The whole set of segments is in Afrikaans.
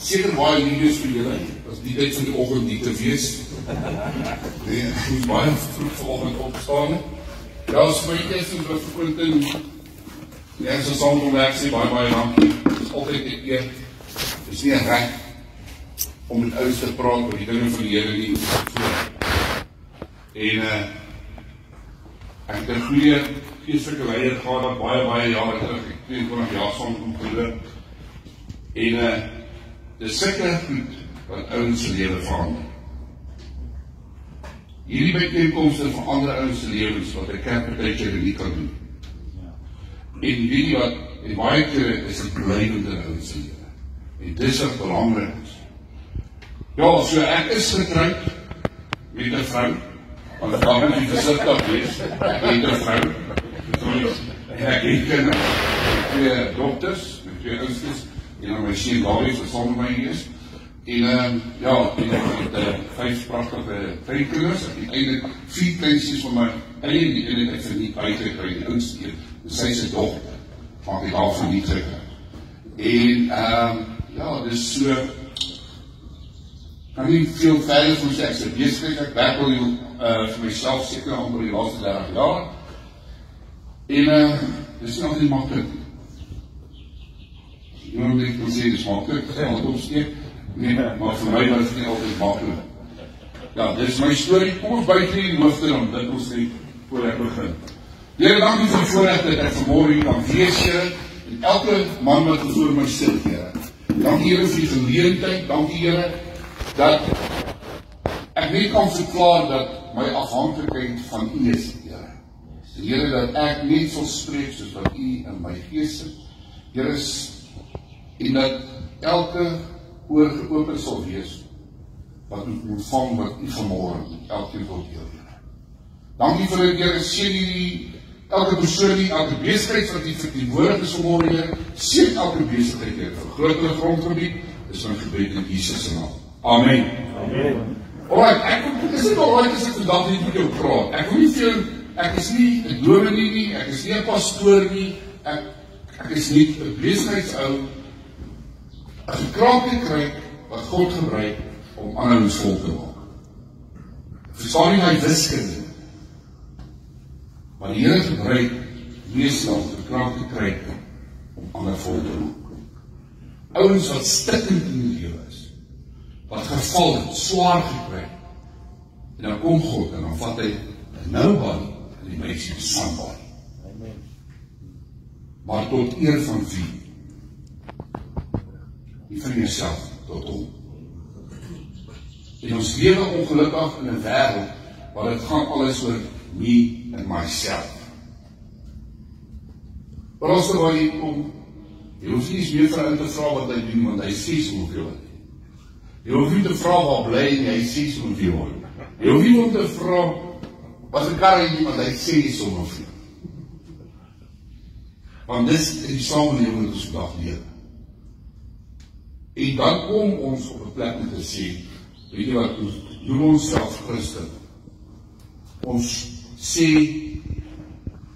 seker baie video's vir julle, as die tyd van die oggend nie te wees. Nee, ek moes baie vroeg vanoggend opstaan. Ja, as my kies en wat vir Quentin, ek sal saam om werk sê, baie dankie. Dit is altyd ek eer. Dit is nie reg om met ouds te praat, oor die dinge van die Here nie. En ek het 'n goeie geestelike leier gehad dat baie jare terug, ek 22 jaar saam met hom geloop. En dis sulke goed wat ouens se lewe verander. Hierdie byeenkomste verander ouens se lewens wat 'n kerk partytjie nie kan doen. En weet jy wat, en baie kere is dit blywende ouens se lewe. En dis wat belangrik is. Ja, so ek is getroud met 'n vrou, want ek kan nie versigtig wees, ek het 'n vrou, en ek het kinders, twee dogters, met twee oudsters, en my seun Dawie wat saam met my is, en ja, ek het 5 pragtige kleinkinders, ek het eintlik 4 kleinsies van my eie, die ene het verniet uitgekry, die oudste een, sy se dogter, maar ek het al verniet gekry. En ja, dis so, kan nie veel verder van sê, ek sê besigheid, ek werk al vir myself seker al oor die laaste 30 jaar, en dis nie altyd maklik. Iemand denk kan sê, dis maklik, dis altijd opsteek, nee, maar vir my was het nie altyd maklik. Ja, dit is my story, kom ons buiten die hoofde, dan dit ons nie, voor ek begin. Here, dankie vir die voorrecht dat ek vanmorgen hier kan wees, Here, en elke man wat voor my sit, Here. Dankie, Here, vir die geleentheid, dankie, Here, dat ek nie kan verklaar dat my afhanklikheid van U is, Here. Here, dat ek net sal spreek soos wat U in my gees sit, Here, en dat elke oor geopen sal wees, wat moet ontvang wat U vanmorgen elkeen wil deel, Here. Dankie vir dit, Here, seën U elke persoon nie, elke besigheid wat U verteenwoordig is vanmorgen, Here, seën elke besigheid, Here, vir grotere grondgebied, is my gebed in Jesus se naam. Amen. Amen. Alright, is dit alright as ek vandag nie met jou praat? Ek wil nie veel, ek is nie 'n dominee nie, ek is nie 'n pastoor nie, ek is nie 'n besigheidshou, 'n gekraakte kruik wat God gebruik om ander vol te maak. Verstaan nie my wiskunde, maar die Here gebruik meestal gekraakte kruik om ander vol te maak. Ouens wat stikkend in die lewe is, wat geval het, swaar gekry, en dan kom God, en dan vat hy nobody, en die meisie somebody. Maar tot eer van wie? Nie van jouself, tot hom. En ons lewe ongelukkig in 'n wêreld, waar dit gaan alles oor me and myself. Maar as er waar jy kom, jy hoef nie eens meer vir hom te vra wat hy doen, want hy sê so hoeveel hy. Jy hoef nie te vra waar bly en hy sê so hoeveel hy. Jy hoef nie om te vra wat vir kar hy nie, want hy sê so hoeveel. Want dis die samelewing wat ons vandag lewe. En dan kom ons op 'n plek om te sê, weet jy wat, ons doen ons self Christen. Ons sê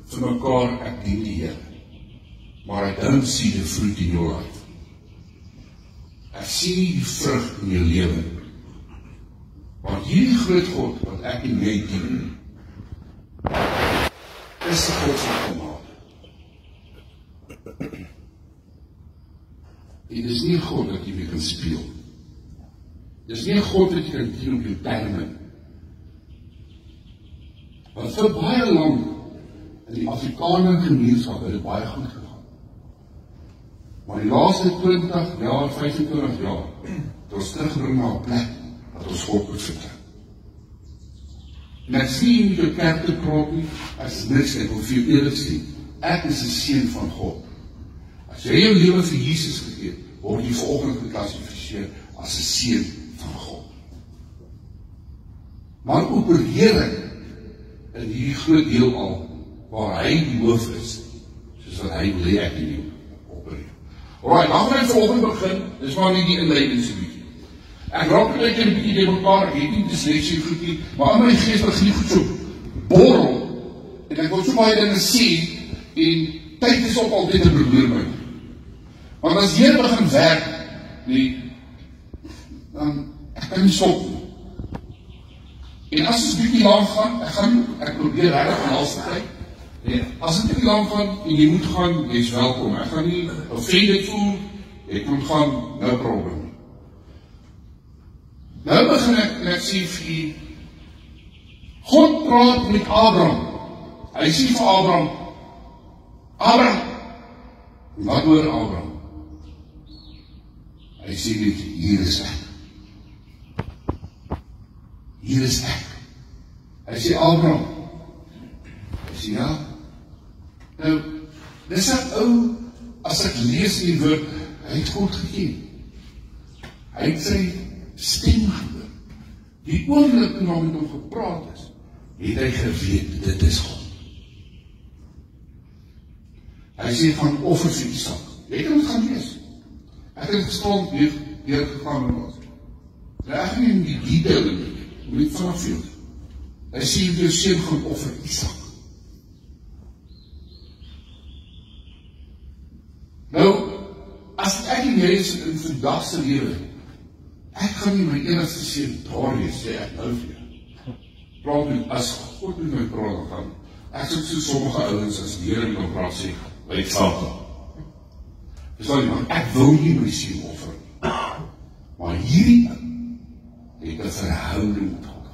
vir mekaar, ek dien die Here, maar I don't see the fruit in your life. Ek sien nie die vrug in jou lewe. Want hierdie groot God wat ek en jy dien, is die God van genade. En dis nie 'n God wat jy mee kan speel. Dis nie 'n God wat jy kan dien op jou terme. Want vir baie lank in die Afrikaner gemeenskap het dit baie goed gegaan. Maar die laaste 20 jaar, 25 jaar, het ons terugbring na 'n plek wat ons God moet vertrou. En ek sê nie met jou kerk te praat nie, as niks, ek wil vir jou eerlik sê, ek is 'n seun van God. As jy jou lewe vir Jesus gegee het, word jy vanoggend geklassifiseer as 'n seun van God. Maar opereer ek in hierdie groot deel al, waar hy die hoof is, soos wat hy wil hê ek in jou opereer. Alright, dan gaan ek vanoggend begin, dis maar nie die inleiding so bietjie. Ek raak net 'n bietjie deur mekaar, ek het nie dysleksie goed nie, maar in my gees begin goed so borrel, en ek wil so baie dinge sê, en tyd is ook altyd 'n probleem my. Want as Here begin werk, dan ek kan nie stop nie. En as het bietjie lang gaan, ek probeer regtig van alles te kyk. As het bietjie lang gaan, en jy moet gaan, jy is welkom. Ek gaan nie offended voel, ek moet gaan, no problem. Nou begin ek sê vir God praat met Abraham. Hy sê vir Abraham, wat oor Abraham? Hy sê net, hier is ek. Hier is ek. Hy sê, Abraham. Hy sê, ja. Nou, dis ek ou, as ek lees die woord, hy het God geken. Hy het sy stem gehoor. Die oomblik toe met hom gepraat is, het hy geweet, dit is God. Hy sê van offer vir Isak. Jy kan het gaan lees. Ek het gestaan weer gegaan en was. Ek gaan nie in die detail nie, moet vanaf veel. Hy sê jou seun gaan offer Isak. Nou, as ek en jy is in vandag se lewe, ek gaan nie my enigste seun daar wees, sê ek nou vir jou. Praat met, as God met my praat, dan ek sê so sommige ouens, as die Here met hom praat, sê, lyk vader. Verstaan jy, man, ek wil nie my seun offer. Maar hierdie het 'n verhouding met God.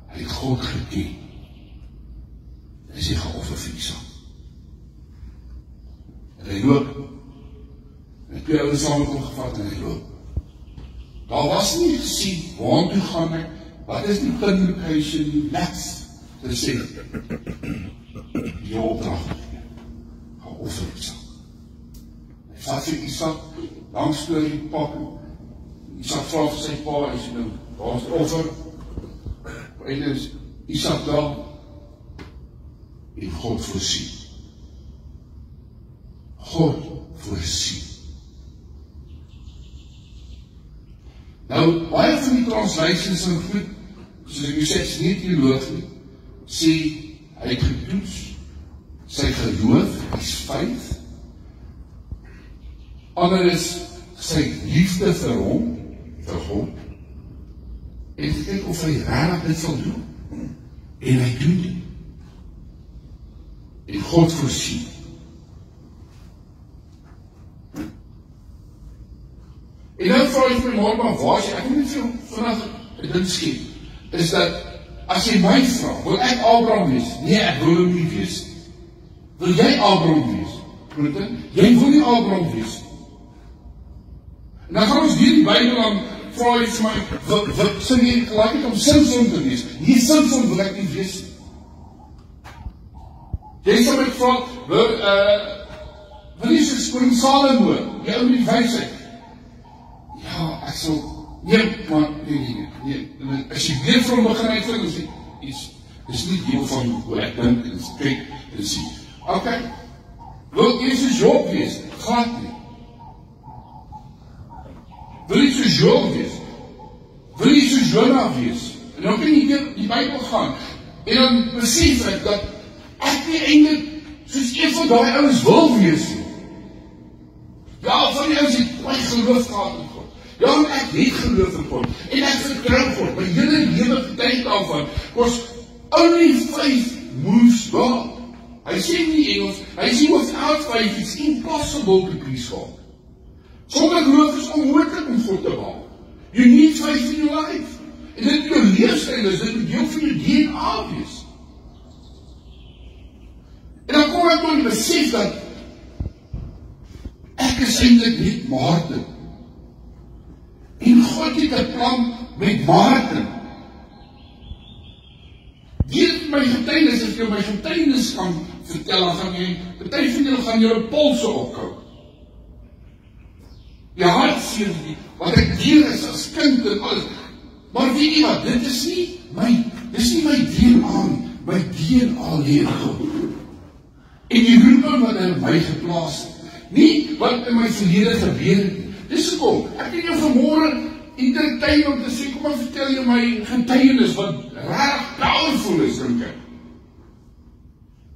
Hy het God geken. Hy sê geoffer vir Isak. En hy loop. En twee ouens saam met hom gevat en hy loop. Daar was nie gesien, waartoe gaan ek, wat is die pin location, niks. Te sê, jou opdracht offer Isak. Hy vat vir Isak, lang storie pak, Isak vraag vir sy pa, hy sê nou, daar is die offer, en is Isak daar, en God voorsien. God voorsien. Nou, baie van die translations in goed, soos ek sê, nie theoloog nie, sê, hy het getoets, sy geloof is faith, ander is sy liefde vir hom, en kyk of hy regtig dit sal doen, en hy doen dit, en God voorsien. En nou vraag jy my maar waar is jy, ek moet nie veel vanaf dit skep, is dat, as jy my vraag, wil ek Abraham wees? Nee, ek wil hom nie wees. Wil jy Abraham wees? Jy wil nie Abraham wees. En dan gaan ons hier die Bybel aan, vraag jy vir my, sê jy, laat ek om sinvol te wees. Nie sinvol wil ek nie wees. Jy sal my vraag, wil jy soos koning Salomo, jy ou met die wysheid? Ja, ek sal, nee, maar, nee, as jy weer van begin uitvind, dan sê, is nie deel van hoe ek dink, en kyk, en sê, ok, wil jy soos Job wees? Glad nie. Wil jy soos Job wees? Wil jy soos Jonah wees? En dan kan jy weer die Bybel gaan, en dan besef ek dat ek nie eindelijk soos een van die ouens wil wees. Ja, van die ouens het my geloof gehad in God. Ja, ek het geloof in God, en ek vertrou God, my hele lewe getuig daarvan, was only faith moves God. Hy sê nie Engels, hy sê without faith, it's impossible to please God. Sonder geloof is onmoontlik om God te behaal. You need faith in your life. En dit jou leefstyl is, dit moet deel van jou DNA wees. En dan kom ek tot besef dat ek is eintlik net Maarten. En God het 'n plan met Maarten. Deur my getuienis, as jy my getuienis kan vertel, dan gaan jy, party van julle gaan julle polse ophou. Jy hartseer nie, wat ek deur is as kind en alles. Maar weet jy wat, dit is nie my DNA nie, my DNA leer God. En die roeping wat hy in my geplaas het, nie wat in my verlede gebeur het. Dis hoekom, ek het jou vanmôre entertain om te sê, kom maar vertel jy my getuienis wat reg powerful is, dink ek.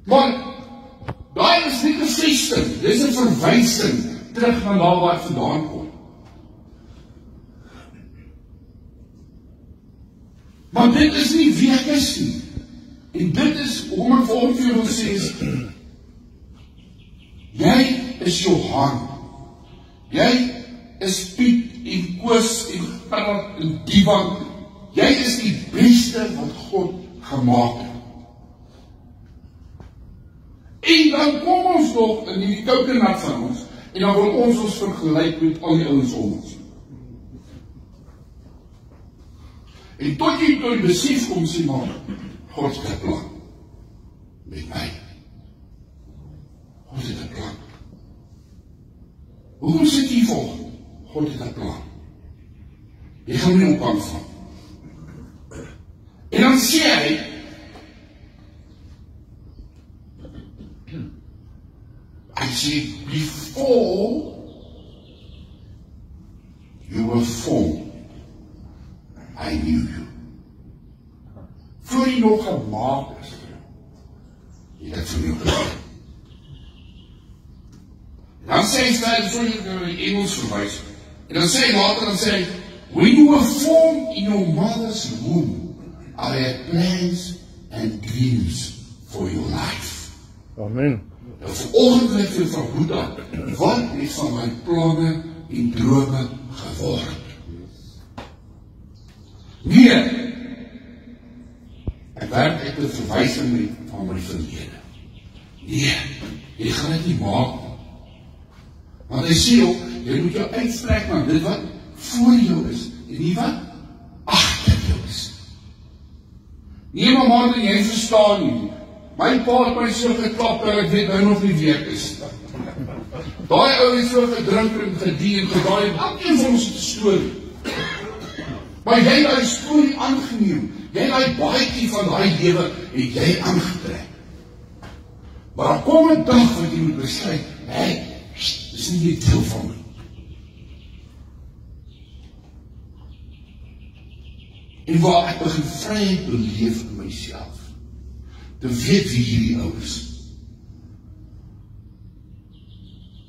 Maar daai is nie 'n vesting, dis 'n verwysing terug na waar ek vandaan kom. Maar dit is nie wie ek is nie. En dit is, hoe ek vir vir wil sê is, jy is Johan. Jy is Piet en Koos en Gerard en Divan. Jy is die beste wat God gemaak het. En dan kom ons nog in die coconut van ons, en dan wil ons vergelyk met al die ouens om ons. En tot jy tot die besef kom sê, maar God het 'n plan met my. God het 'n plan. Hoekom sit jy volgende? God het 'n plan. Jy gaan nie opkant van. En dan sê hy, I say, before you were formed, I knew you. Voor jy nog gemaakt is, jy het vir jou gesê. Dan sê hy, so jy in Engels verwys, en dan sê hy later, dan sê hy, when you were formed in your mother's womb, I had plans and dreams for your life. Amen. Nou vanoggend ek vir van Boeddha, wat het van my planne en drome geword? Nee, ek werk uit 'n verwysing van my verlede. Nee, jy gaan dit nie maak nie. Want hy sê ook, jy moet jou uitstrek na dit wat voor jou is, en nie wat agter jou is. Nee, maar Martin, jy verstaan nie. My pa het my so geklap, en ek weet nou nog nie wie ek is. Daai ou het so gedrink en gedien, gedaai, elkeen van ons het 'n storie. Maar jy het die storie aangeneem. Jy het die baadjie van daai lewe, het jy aangetrek. Maar dan kom 'n dag wat jy moet besluit, hey, dis nie die deel van my. En waar ek begin vryheid beleef in myself, te weet wie hierdie ou is.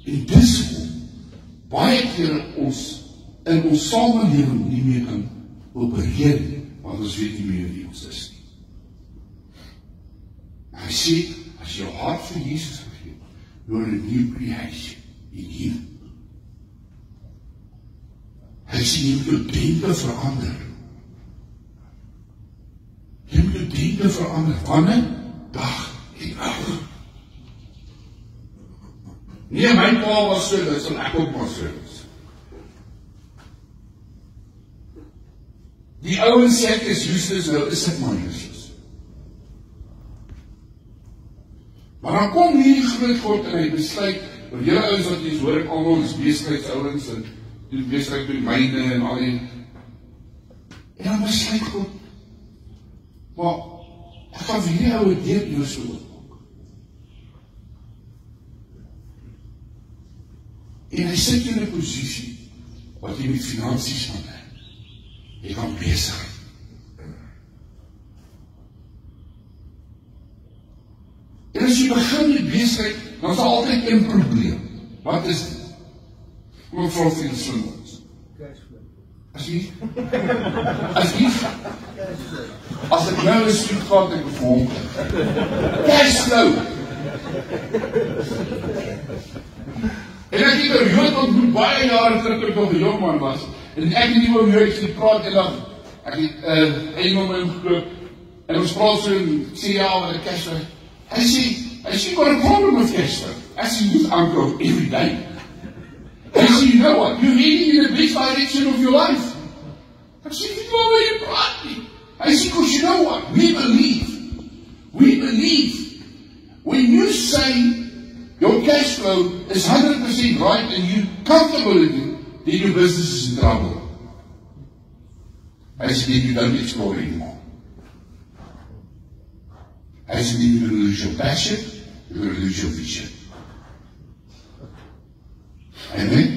En dis hoe baie keer ons in ons samelewing nie meer kan opereer, want ons weet nie meer wie ons is nie. Maar hy sê, as jy jou hart vir Jesus gegee, you're a new creation in hom. Hy sê, jy moet jou denke verander. Jy moet jou denke verander, wanneer? Dag en nacht. Nee, my pa was so, dit sal ek ook maar so is. Die ouens sê ek is Justus, nou is ek maar Justus. Maar dan kom hierdie groot God en hy besluit, want julle ouens wat jy hoor ek allemaal is beeskrydsouwens en die beeskryds by die myne en al die. En dan besluit God, maar ek gaan vir hierdie ouwe diagnose oormaak. En hy sit in 'n posisie wat jy met finansies van hê. Jy kan besig. En as jy begin met besigheid, dan is daar altyd 'n probleem. Wat is dit? Kom ek vra vir die slimmers. As ek nou een studie gehad, ek bevorm. Cashflow. En ek het 'n Jood ontmoet baie jare terug toe ek nog 'n jong man was. En ek het nie oor Jood gepraat en dan ek het een man met hom gekoop en ons praat so en sê ja, wat 'n cashflow. Hy sê, got a problem with cashflow. I say, you uncle every day. He said, you know what? You're heading in the best direction of your life. I said, you know where you brought me. I said, because you know what? We believe. When you say your cash flow is 100% right and you're comfortable with it, then your business is in trouble. I said, then you don't explore anymore. I said, then you're going to lose your passion, you're going to lose your vision. Amen?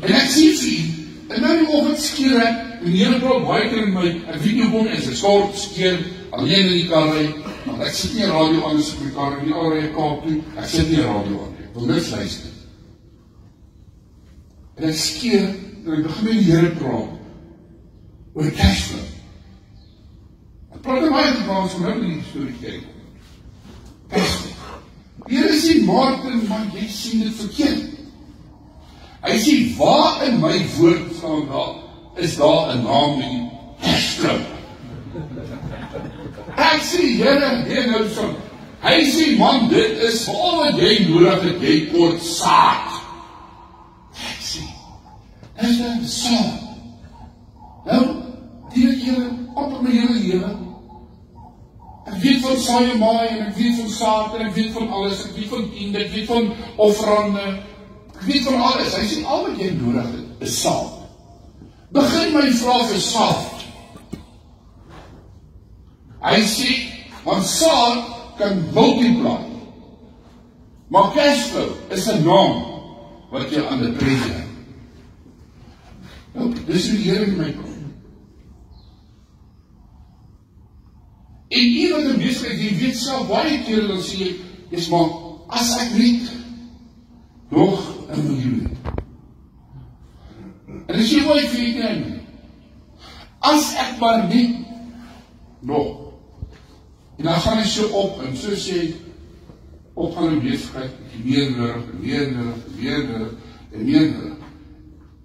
En ek sê vir jy, en nou die oggend skeer ek, en die hele praat baie keer in my, ek weet nie hoe is, ek skort skeer, alleen in die kar ry, want ek sit nie radio aan as ek my kar in die al ry Kaap toe, ek sit nie radio aan, ek wil niks luister. En ek skeer, en ek begin met die Here praat, oor cashflow. praat baie Afrikaans van nou die storie kyk. Here sê Martin, maar jy sien dit verkeerd. Hy sê, waar in my woord staan daar, is daar 'n naam en Castro. Ek sê, Here, nee nou son. Hy sê, man, dit is al wat jy nodig het, jy kort saad. Ek sê, is dit saad? Nou, die Here, op my hele lewe. Ek weet van saai maai, en ek weet van saad, en ek weet van alles, ek weet van tiende, ek weet van offerande, ek weet van alles. Hy sê, al wat jy nodig het, is saad. Begin my vra vir saad. Hy sê, want saad kan multiply. Maar cashflow is 'n naam wat jy aan die prijs het. Nou, dis hoe die Here in my kom. En jy wat in besigheid, jy weet self baie keer dan sê jy, is maar, as ek net nog 1 miljoen. En as jy ooit vir jy kry, as ek maar net nog. En dan gaan hy so op, en so sê, op gaan die besigheid, meer nodig, meer nodig, meer nodig, en meer nodig.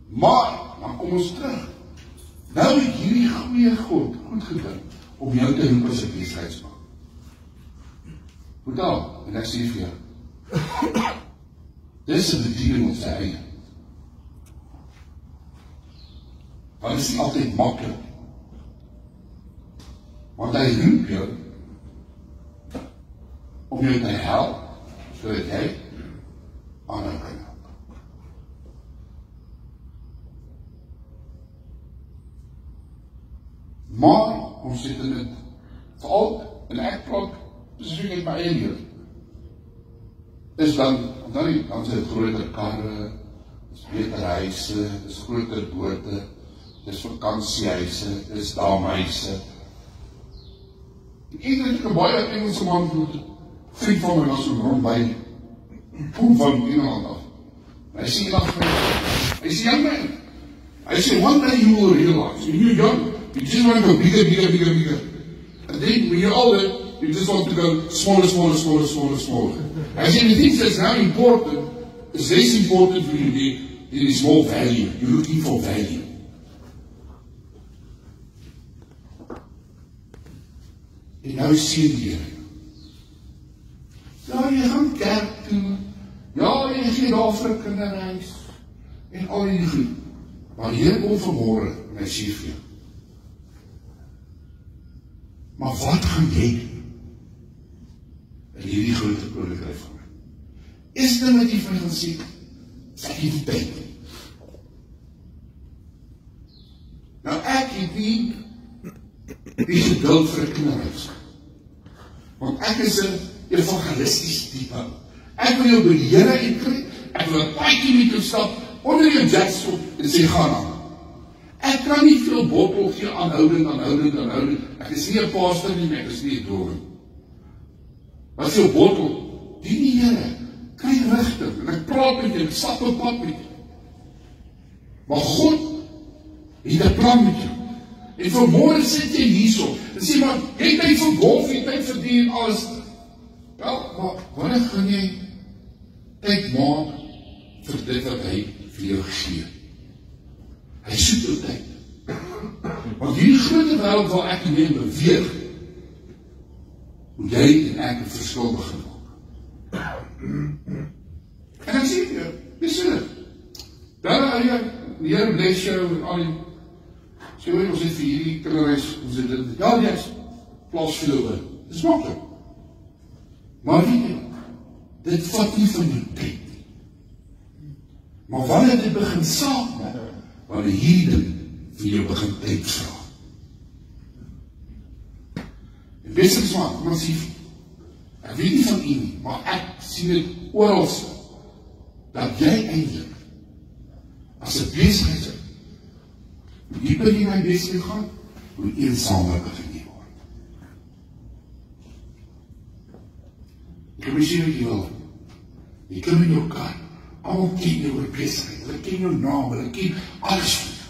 Maar, dan kom ons terug. Nou het hierdie goeie God goed gedink, om jou te roep as 'n besigheidsman. Goed al, en ek sê vir jou, dis 'n bediening op sy eie. Want dit is nie altyd maklik. Want hy roep jou, om jou te help, sodat jy ander kan help. Maar, ons sit in dit, veral, en ek praat, spesifiek uit my eie lewe, is dan is dit groter karre, is beter huise, is groter bote, is vakansiehuise, is damehuise. En het ek 'n baie Engelse man goed, vriend van my was so rond by, kom van Engeland af. En hy sê eendag vir my, hy sê, young man, hy sê, one day you will realize, when you're young, you just want to go bigger, bigger, bigger, bigger. And then when you're older, you just want to go smaller, smaller, smaller, smaller, smaller. Hy sê, the things that's now important, is less important for you, there is more value. You're looking for value. En nou sien jy, ja, jy gaan kerk toe, ja, jy gee daar vir 'n kinderhuis, en al die goed, maar hier kom vanmorgen, en hy sê vir jou, maar wat gaan jy doen, in hierdie grote koninkryk van my? Is dit wat jy van gaan sê, is ek die tyd? Nou ek het nie die geduld vir 'n kinderhuis. Want ek is 'n evangelisties type. Ek wil jou by die Here uitkry, ek wil 'n paadjie met jou stap, onder jou jets op, en sê, gaan aan. Ek kan nie veel bottel gee aanhoudend. Ek is nie 'n pastor nie, ek is nie 'n dominee. Wat veel bottel, die Here, kry rigting, en ek praat met jou, ek stap op pad met jou. Maar God het 'n plan met jou. En vanmorgen sit jy hierso, en sê maar, jy tyd vir golf, jy tyd vir die en alles. Wel, maar wanneer gaan jy tyd maak vir dit wat hy vir jou gegee? Hy soek jou tyd. Want hierdie grote wêreld waar ek en jy beweeg, moet jy en ek 'n verskil begin maak. En dan sê jy, dis dit. Dan die Here bless jou en al die. So ons het vir hierdie kinderhuis, ons het dit, ja, yes, plaas vir jou in. Dit is maklik. Maar weet jy, dit vat nie van jou tyd. Maar wanneer dit begin saak maak, wanneer hierdie vir jou begin tyd vraag. En besigheidsman, kom ons sê, ek weet nie van u nie, maar ek sien dit oral, dat jy eintlik, as 'n besigheid, hoe dieper jy my besigheid gaan, hoe eensamer begin jy word. Jy kan my sê wat jy wil. Jy kan in jou kar, almal ken jou oor besigheid, hulle ken jou naam, hulle ken alles van jou.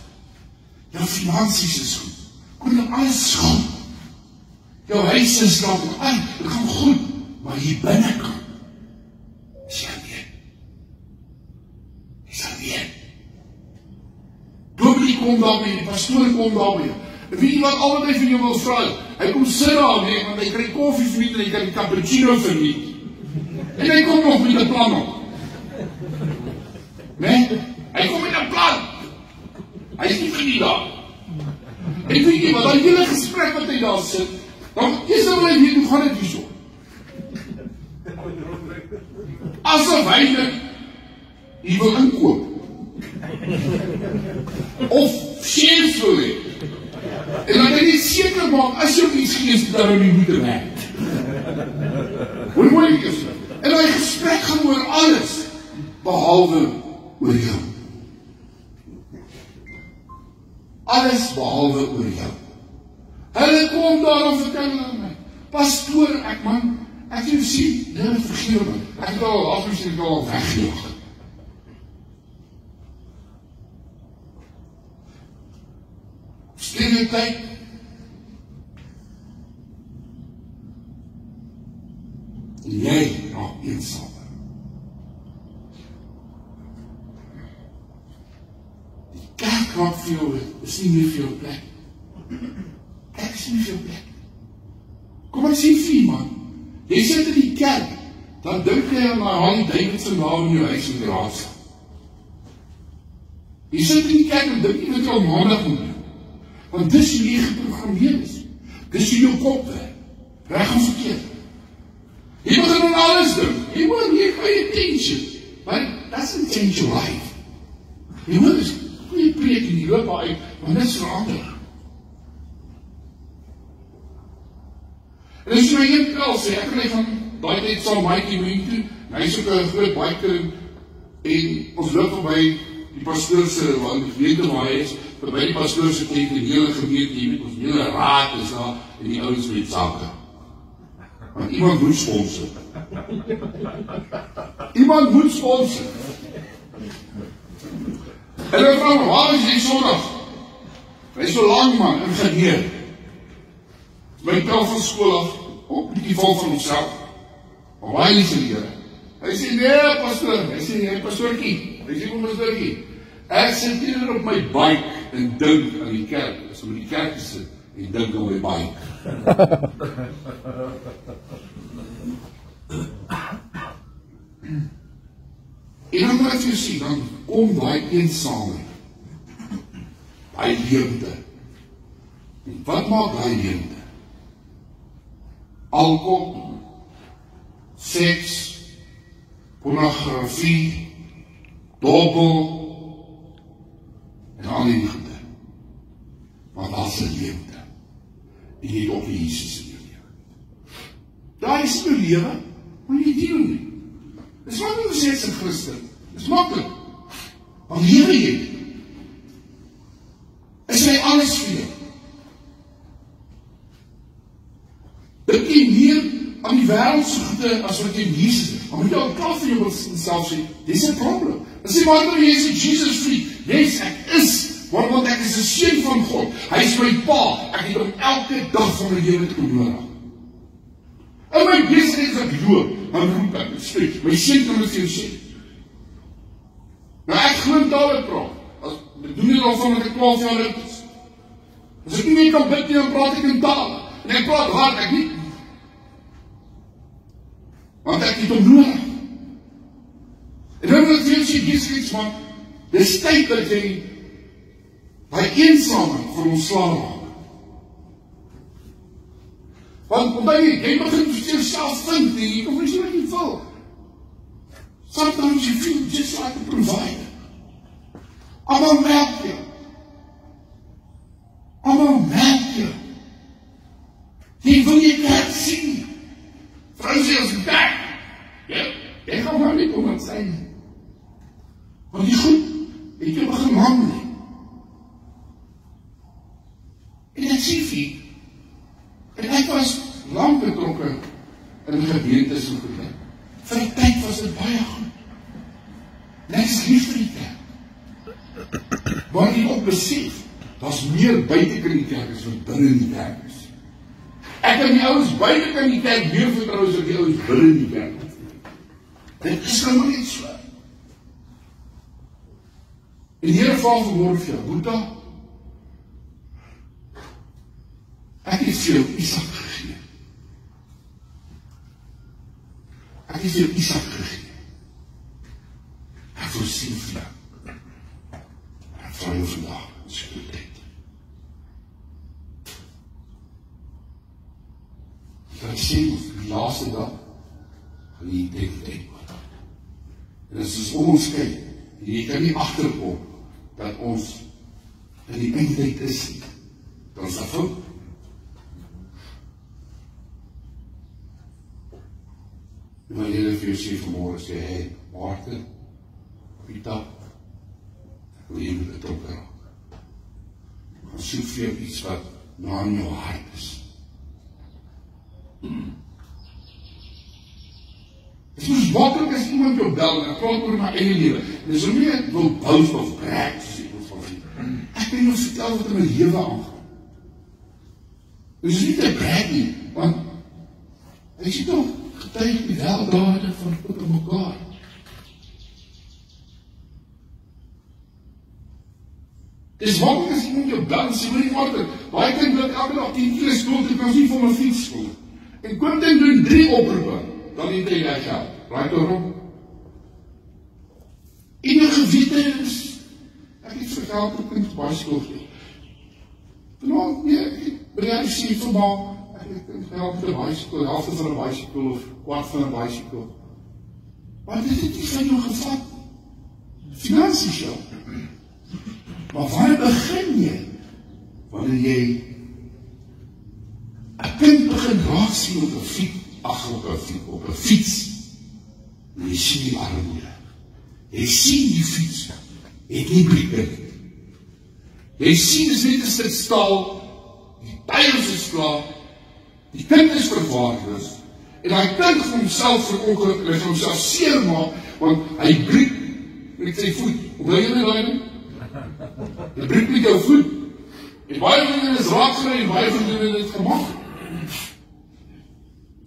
Jou finansies is goed, kon jou alles goed. Jou huis is dan, dit gaan goed, maar hier binnekant, is jy alleen. Is alleen. Dominee kom daarmee, die pastoor kom daarmee. En weet jy wat allebei van jou wil vra? Hy kom sit daarmee, want hy kry koffie verniet en hy kan die cappuccino verniet. En hy kom nog met 'n plan op. Nee? Hy kom met 'n plan. Hy is nie verniet daar. En weet jy wat, daai hele gesprek wat hy daar sit, dan is hy weet hoe gaan dit hierso. Asof hy dit hy wil inkoop. Of shares wil hê. En dan kan jy seker maak, as jy iets gees, dat hy nie moet werk. Hoe mooi ek is. En die gesprek gaan oor alles, behalwe oor jou. Alles behalwe oor jou. Hulle kom daar en vertel aan my, pastoor, ek het sien, Here vergewe my, ek het al afgesê, ek het al weggejaag. Stille tyd, en jy raak eensaam. Die kerk raak vir jou, is nie meer vir jou plek. Kerk is nie vir jou plek. Kom ek sê vir man, jy sit in die kerk, dan dink jy aan Harley Davidson daar in jou huis in die raadsaal. Jy sit in die kerk en dink jy wat jy al maandag moet doen. Want dis hoe jy geprogrammeer is. Dis hoe jou kop werk. Reg of verkeerd. Jy begin aan alles doen. Jy pay attention. But that doesn't change your life. Jy moet dus goeie preek en die loop uit, maar niks verander. En as jy my een tel sê, ek kan van daai tyd saam Mikey Wien toe, hy is ook 'n groot biker en ons loop verby die pastoor se, want die gemeente waar hy is, verby die pastoor se tent, die hele gemeente, jy weet, ons hele raad is daar, en die ouens met sake. Want iemand moet sponsor. Iemand moet sponsor. En dan vraag, waar is die sondag? Hy is so lang man, ingenieur. My tel van school af, ook die val van homself. Maar waar is die Here? Hy sê, nee, pastoor. Hy sê, nee, pastoorkie. Hy sê, kom pastoorkie. Ek sit hier op my bike en dink aan die kerk. As om in die kerk te sit en dink aan my bike. En dan wat jy sien, dan kom daai eensaamheid. Daai leemte. En wat maak daai leemte? Alkohol, seks, pornografie, dobbel, en al die liefde. Want daar is 'n leemte. En jy het ook nie Jesus in jou lewe. Daar is jou lewe, maar jy deel nie. Dit is makkelijk om te sê as 'n Christen. Dit is makkelijk. Maar lewe jy? Is hy alles vir jou? Dink jy meer aan die wêreldse goede as wat jy in Jesus is? Maar moet jy al klaar vir jou self sê, dis 'n probleem. Dan sê maar jy is Jesus vriend. Yes, ek is, want ek is 'n seun van God. Hy is my pa. Ek het hom elke dag van my lewe te nodig. En my besigheid is ek loop, dan roep ek, spreek, my seun kan dit vir jou sê. Nou ek glo tale praat. Ek doen dit al van ek 12 jaar oud is. As ek nie meer kan bid nie, dan praat ek in tale. En ek praat hard, ek nie. Want ek het hom nodig. En dan wil ek vir jou sê, dis iets van, dis tyd dat jy by eensaamheid van ontslae raak. Want omdat jy begin vir jouself vind, jy kom nie so wat jy wil. Sometimes you feel just like a provider. I'm a melk you. I'm a melk you. Jy wil jy kerk sien. Vrou sê ons back. Ja, jy gaan maar nie kom aan sy. Want die goed, het jy begin handel. En ek sê vir, en ek was lang betrokken in gemeentes en goed. Vir die tyd was dit baie goed. En ek is lief vir die kerk. Maar jy ook besef, daar is meer buiten in die kerk as wat binne in die kerk is. Ek kan die ouens buite kan die kerk meer vertrou as die ouens binne die kerk. Dit is nou maar net so. En die Here vra vanmôre vir jou, Boeta, ek het vir jou Isak gegee. Ek het vir jou Isak gegee. Ek voorsien vir jou. Ek vra jou vandag, is goed tyd. Ek sê, die laaste dag, gaan die tyd word. En as ons om ons kyk, en jy kan nie agterkom, dat ons in die eindtyd is nie, dan is dat fout. En my Here vir jou sê vanmôre, sê, hey, Martin, Pieter, ek wil jy met dit opraak. Gaan soek vir jou iets wat na in jou hart is. Het is soos makkelijk as iemand jou bel, en ek praat oor my eie lewe. En dis nie ek wil boust of brek, soos ek wil van sê. Ek kan jou vertel wat in my lewe aangaan. Dit is nie te brek nie, want ek sê toch, getuig die weldade van God op mekaar. Dit is makkelijk as iemand jou bel, en sê, maar nie makkelijk, baie kind wil elke dag 10 kilo skool, ek kan nie vir my fiets skool. En Quentin doen 3 oproepe, dan het hy geld. Raak daarom. En jou gewete is, ek het vir geld op kind baie skool gegee. Vanavond, nee, ek het berealiseer vandaag, ek het geld vir 'n bicycle, helfte van 'n bicycle of kwart van 'n bicycle. Maar dit het nie van jou gevat. Finansies jou. Maar waar begin jy? Wanneer jy 'n kind begin raak sien op 'n fiets, op 'n fiets, en jy sien die armoede. Jy sien die fiets, het nie brieke. Jy sien is net 'n stuk staal, die tyres is klaar, die kind is verwaarloos, en hy kind vir homself verongeluk, en hy gaan homself seermaak, want hy breek met sy voet. Hoe bly jy met daai ding? Hy breek met jou voet. En baie van julle is raakgery, en baie van julle het dit gemaak.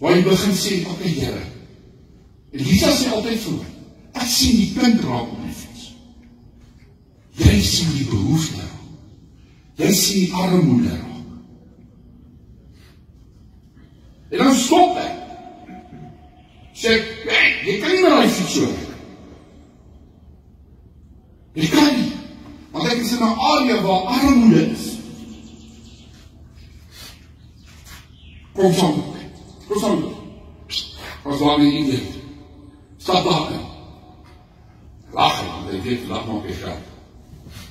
Waar jy begin sê, oké Here, Elisa sê altyd vir my, ek sien die kind raak op die fiets. Jy sien die behoefte raak. Jy sien die armoede raak. En dan stop ek. Sê ek, jy kan nie meer die fiets so ry. Jy kan nie, want ek is in 'n area waar armoede is. Kom saam. Kom saam. Ons laat nie idee. Stap daar in. Lach, want ek weet, lach maak jy geld.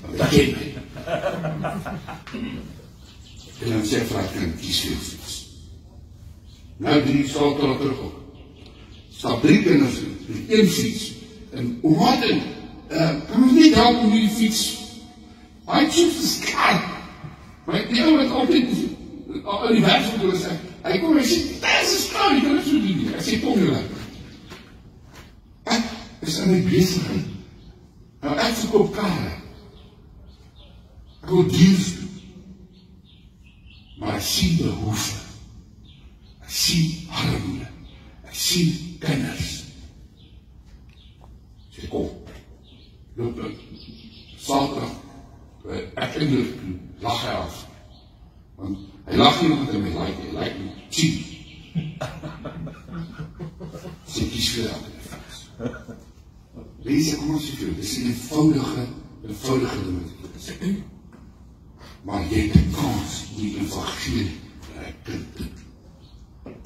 Want ek ken my. En dan sê ek vir ek kan kies vir fiets. Nou 3 sal terugop. Stap 3 kinders in 1 fiets. En hoe wat in? Kan ons nie help om die fiets? Hy soos is klaar. Maar die ou het altyd in die werkswinkel gesê, hy kom en sê, dit is klaar, jy kan dit so doen nie. Ek sê, kom julle. Ek is in my besigheid. Nou ek verkoop karre. Ek wil diens doen. Maar ek sien behoefte. Ek sien armoede. Ek sien kinders. Sê, kom. Loop dan. Saterdag. Ek eindelijk lach hy af. Want hy lach nie omdat hy my like, hy like my cheap. Sê, kies vir elke defens. Wees ek maar soveel, dit is een eenvoudige ding. Maar jy het 'n kans om die evangelie vir 'n kind te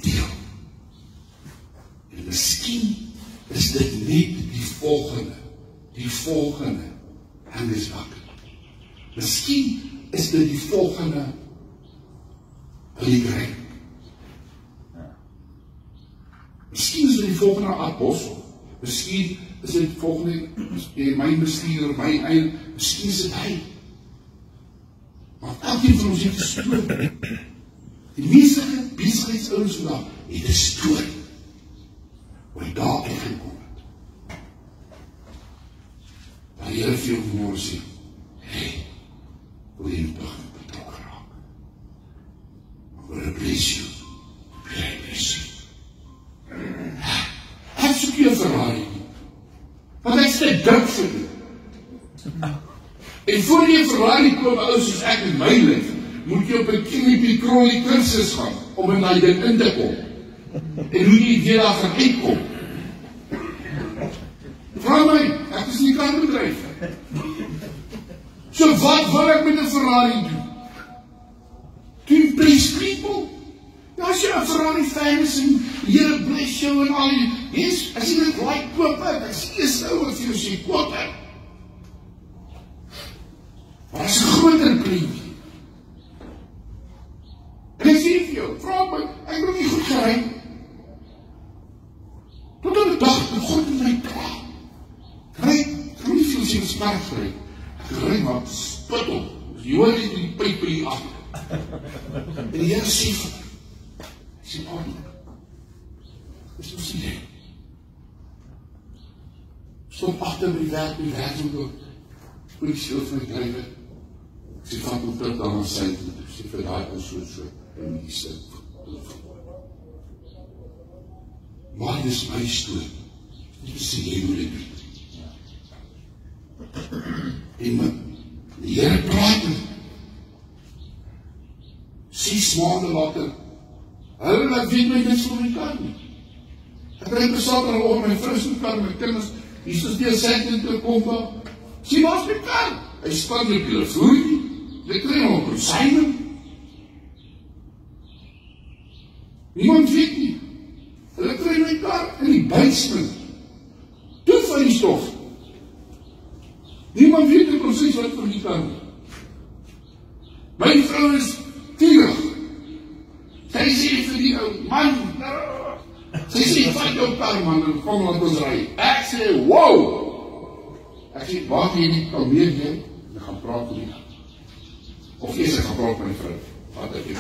deel. En miskien is dit net die volgende handelsbak. Miskien is dit die volgende pilgrim. Miskien is dit die volgende apostel. Miskien is dit die volgende, my bestuurder, my eie, miskien is dit hy. Maar elkeen van ons het 'n storie. Die meeste besigheidsouers vandag het 'n storie. Hoe hy daar uitgekom het. Maar die Here vir jou vanmôre sê, hey, wil jy begin betrokke raak? I'm going to bless you dik vir dit. En voor jy 'n Ferrari koop, ou soos ek en my leef, moet jy op 'n Kimmy Crowley kursus gaan, om in daai ding in te kom. En hoe jy weer daar gaan uitkom. Vra my, ek is nie karbedryf. So wat wil ek met 'n Ferrari doen? To impress people? Ja, as jy 'n Ferrari fan is en die Here bless jou en al die, yes, as jy dit like, koop ek, ek sê eers nou wat vir jou sê, koop ek. Maar as 'n groter prentjie. En ek sê vir jou, vra my, ek het nie goed gery. Tot op die dag, toe God met my praat. Ek kan nie veel sê wat spark gery. Ek ry maar spittel. Jy hoor nie die pyp by die achter. En die Here sê vir my, ek sê, dis nou sê jy. Stop achter my werk om door. Voor die stil van die drijver. Ek sê, vat my terug dan aan sy toe. Ek sê, vir daai ons so, en die stil. Maar dis my story. Dit sê jy moet dit doen. En die Here praat met 6 maande later, hulle laat weet my niks van my kar nie. Ek ry per Saterdag oor my vrou se kar, my kinders, hier is die sentrum te kom daar. Sien waar's my kar? Hy span met die vloei, ek kry hom op syne. Niemand weet nie. Hulle kry my kar in die basement. Toe van die stof. Niemand weet die proses wat vir die kar nie. My vrou is 40. Sy sê vir die ou man, sy sê, vat jou kar man, en kom laat ons ry. Ek sê, wow! Ek sê, wacht jy nie, kalmeer jy, en gaan praat met die. Of eers ek gaan praat met my vrou. Wat ek jy.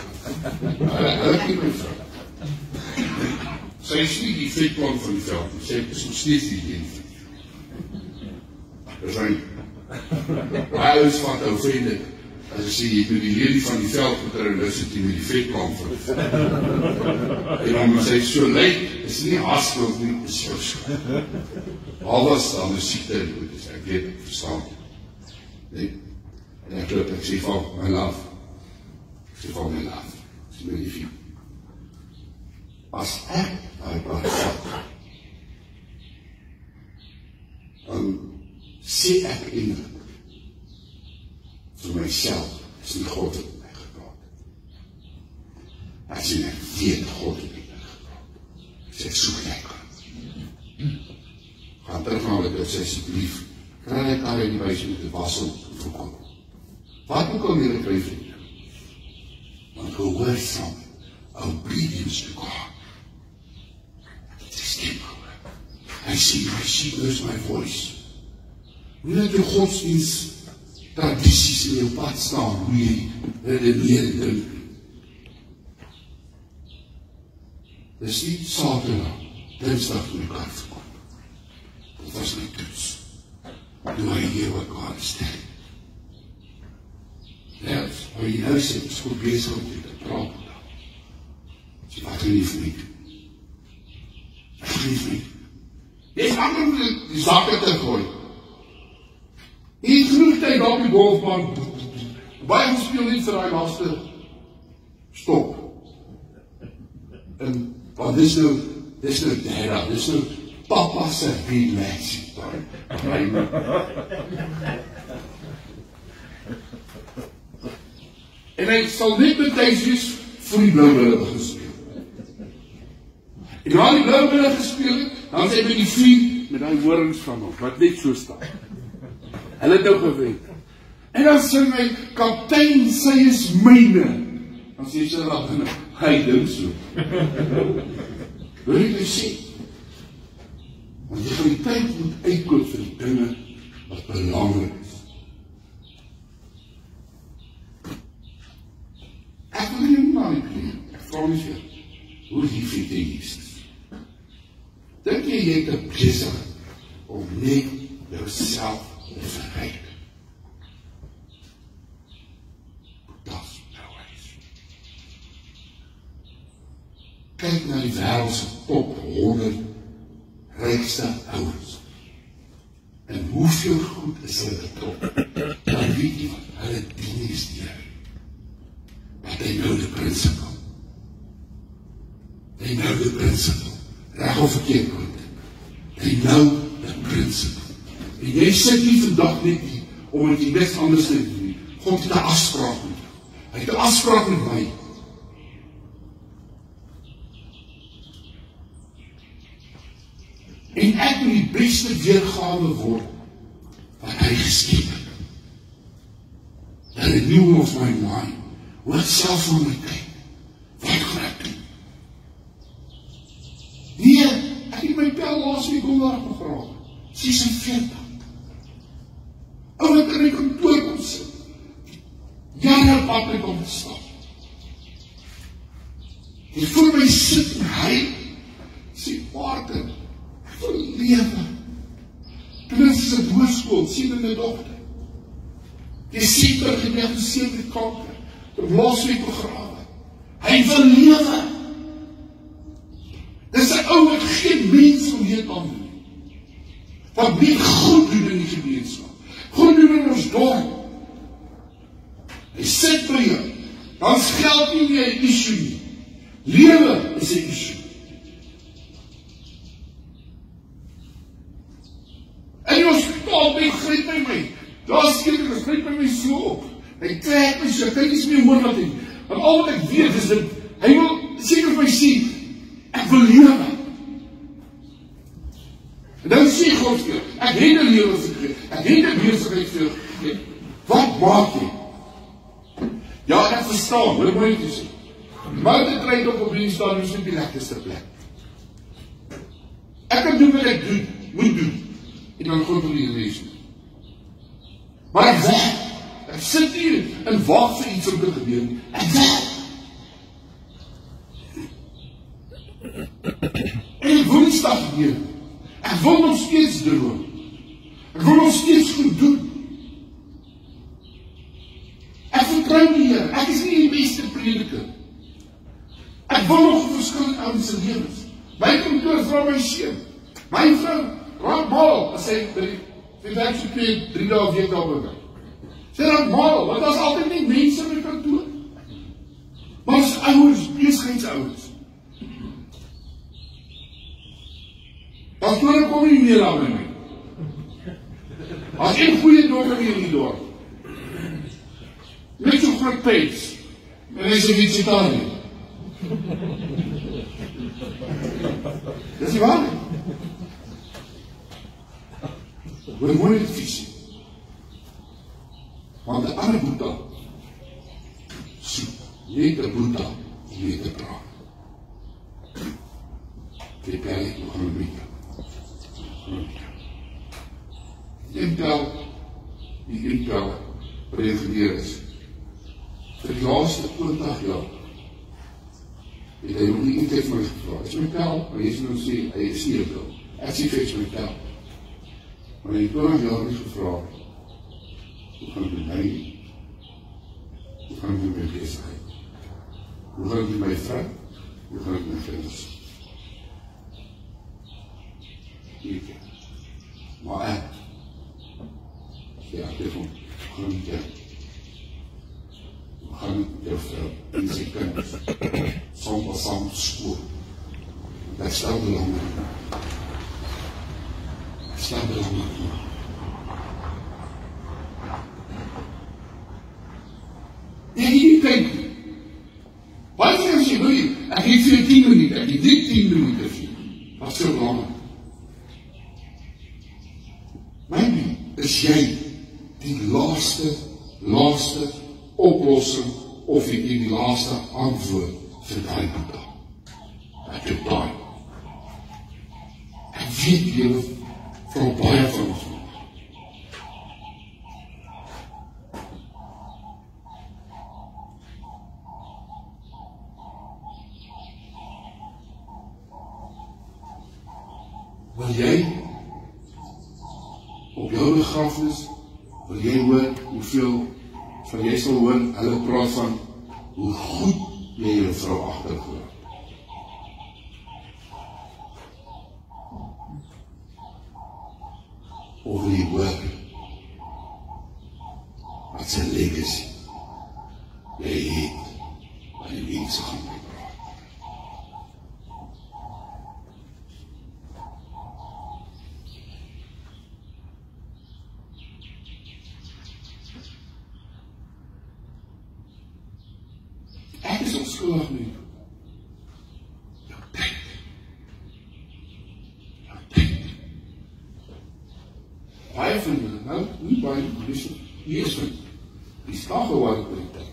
Hulle nie my vrou. Sy is nie die vetplan van die veld, sy is nog steeds die dienst. Dis hy. Hy is van ou vriende. As ek sê, jy moet die lady van die veld vertrouw, en dis het jy met die vetplan van. En dan sê, so lyk, is nie haastelijk nie, is so. Al was dan die siekte, ek weet, verstaan. Nee. En ek loop, ek sê, val my laaf. Ek sê, val my laaf. Ek sê, my liefie. As ek my praat vat, dan sê ek inderdaad, vir myself, is nie God het my gepraat. Ek sê, ek weet God het my gepraat. Ek sê, ek soek lekker. Gaan terug na wat ek sê, asseblief, kry ek daar in die huis met die wassel voorkom. Wat ook al meer kry vir jou? Want gehoorsaam, obedience to God. Dit is stem gehoor. Hy sê, my sheep knows my voice. Nie dat jou godsdienst tradities in jou pad staan, hoe jy redeneer en dink. Dis nie Saterdag, Dinsdag toe my kar verkoop. Dit was my toets. Do I hear what God is telling? Ja, waar jy nou sê, is goed bezig om dit te praat. Sê, wat wil jy vir my doen? Wat wil jy vir my doen? Jy is ander die zaken te gooi. Jy het genoeg tyd op die golfbaan. Baie ons speel nie vir die laaste stop. En wat dis nou Dera, dis nou papa se relaxie. En hy sal net met thuis wees vir die Blauwbrille gespeel. En waar die Blauwbrille gespeel het, dan sê hy met die vuur, met die horings van hom, wat net so staan. Hulle het nou gewen. En dan sê my, kaptein, sy is myne. Dan sê sy daar binnen, hy dink so. Wil jy sê? Want jy van die tyd moet uitkoop vir die dinge wat belangrik is. Ek wil nie manipuleer. Ek vraag nie vir, hoe lief het jy Jesus? Dink jy het 'n besig om net jouself te verryk? Dat is nou eens. Kyk na die wêreld se top 100 rykste ouens. En hoeveel goed is hulle betrokke? Dan weet jy wat, hulle dien nie die Here. But they know the principle. They know the principle. Reg of verkeerd word. They know the principle. En jy sit nie vandag net hier, omdat jy niks anders te doen nie. God het 'n afspraak met jou. Hy het 'n afspraak met my. En ek moet die beste weergawe word wat hy geskep het. The renewal of my mind. Wat self van my kyk? Wat gaan ek doen? Nee, ek het my pel laasweek donderdag begrawe. 46. Ou wat in my kantoor kom sit. Jare pad met hom gestap. Hy voel my sit en hy sê, Paarten, ek wil lewe. Kinders is in hoërskool, sien in my dogter. Die sieper gediagnoseer met kanker. Op laasweek begrawe. Hy wil lewe. Dis 'n ou wat geen mens om weet aan doen. Wat nie goed doen in die gemeenskap. Goed doen in ons dorp. Hy sit by jou. Dan is geld nie meer 'n issue nie. Lewe is 'n issue. En die hospitaal begryp by my. Daar's kinders, begryp by my so op. Hy trek my so, kyk is meer moontlik nie. Want al wat ek weet is dat hy wil seker vir my sê, ek wil lewe. En dan sê God vir jou, ek het 'n lewe gekry, ek het 'n besigheid vir jou gekry. Wat maak jy? Ja, ek verstaan, hoor my te sê. Maar dit ry op die stadium is nie die lekkerste plek. Ek kan doen wat ek doen, moet doen. En dan God wil die lees. Maar ek werk. Ek sit hier en wag vir iets om te gebeur. Ek werk. En ek woensdag weer. Ek wil nog steeds droom. Ek wil nog steeds goed doen. Ek vertrou die Here. Ek is nie die beste prediker. Ek wil nog verskil aan sy lewens. My kantoor vra my seun. My vrou raak mal as sy die werk so 3 dae week daar by. Sy raak mal, want daar's altyd nie mense in my kantoor. Maar as ouers, besigheidsouers. Pastore kom nie meer aan by my. As een goeie dorp hier in die dorp. Net so groot pens. En hy sê vegetariër. Dis nie waar nie. Hoor mooi die visie. Want die ander Boeta, soep, jy het 'n Boeta, jy het 'n praat. Die pel het nog een beetje. Die impel, wat jy gedeer is, vir die laaste 20 jaar, het hy nog nie eentheid van my gevraagd. Is my pel, maar jy sê nou sê, hy is nie een pel. Ek sê vir is my pel. Maar hy het 20 jaar nie gevraagd, hoe gaan het met my? Hoe gaan het met my besigheid? Hoe gaan het met my vrou? Hoe gaan het met my kinders? Hierdie. Maar ek, ja, dit hoe gaan het met jou? Hoe gaan het met jou vrou en sy kinders? Soms saam skool. Ek stel belangrijk. Ek stel belangrijk. En hier kyk, wat sê as jy wil, ek het vir 10 minuten, ek het nie 10 minuten vir, wat so lang. Maybe is jy die laaste oplossing, of jy die laaste antwoord vir die Boeta. Ek het daai. Ek weet jy van baie van ons. Wil jy op jou begrafenis, wil jy hoor hoeveel van jy sal hoor, hulle praat van hoe goed jy jou vrou agtergelaat. of wil jy hoor wat sy legacy jy het wat die mense gaan mee praat. Ek is onskuldig nie. Jou tyd. Baie van julle, nou, nie baie, hier is van, die slagewaard by die tyd.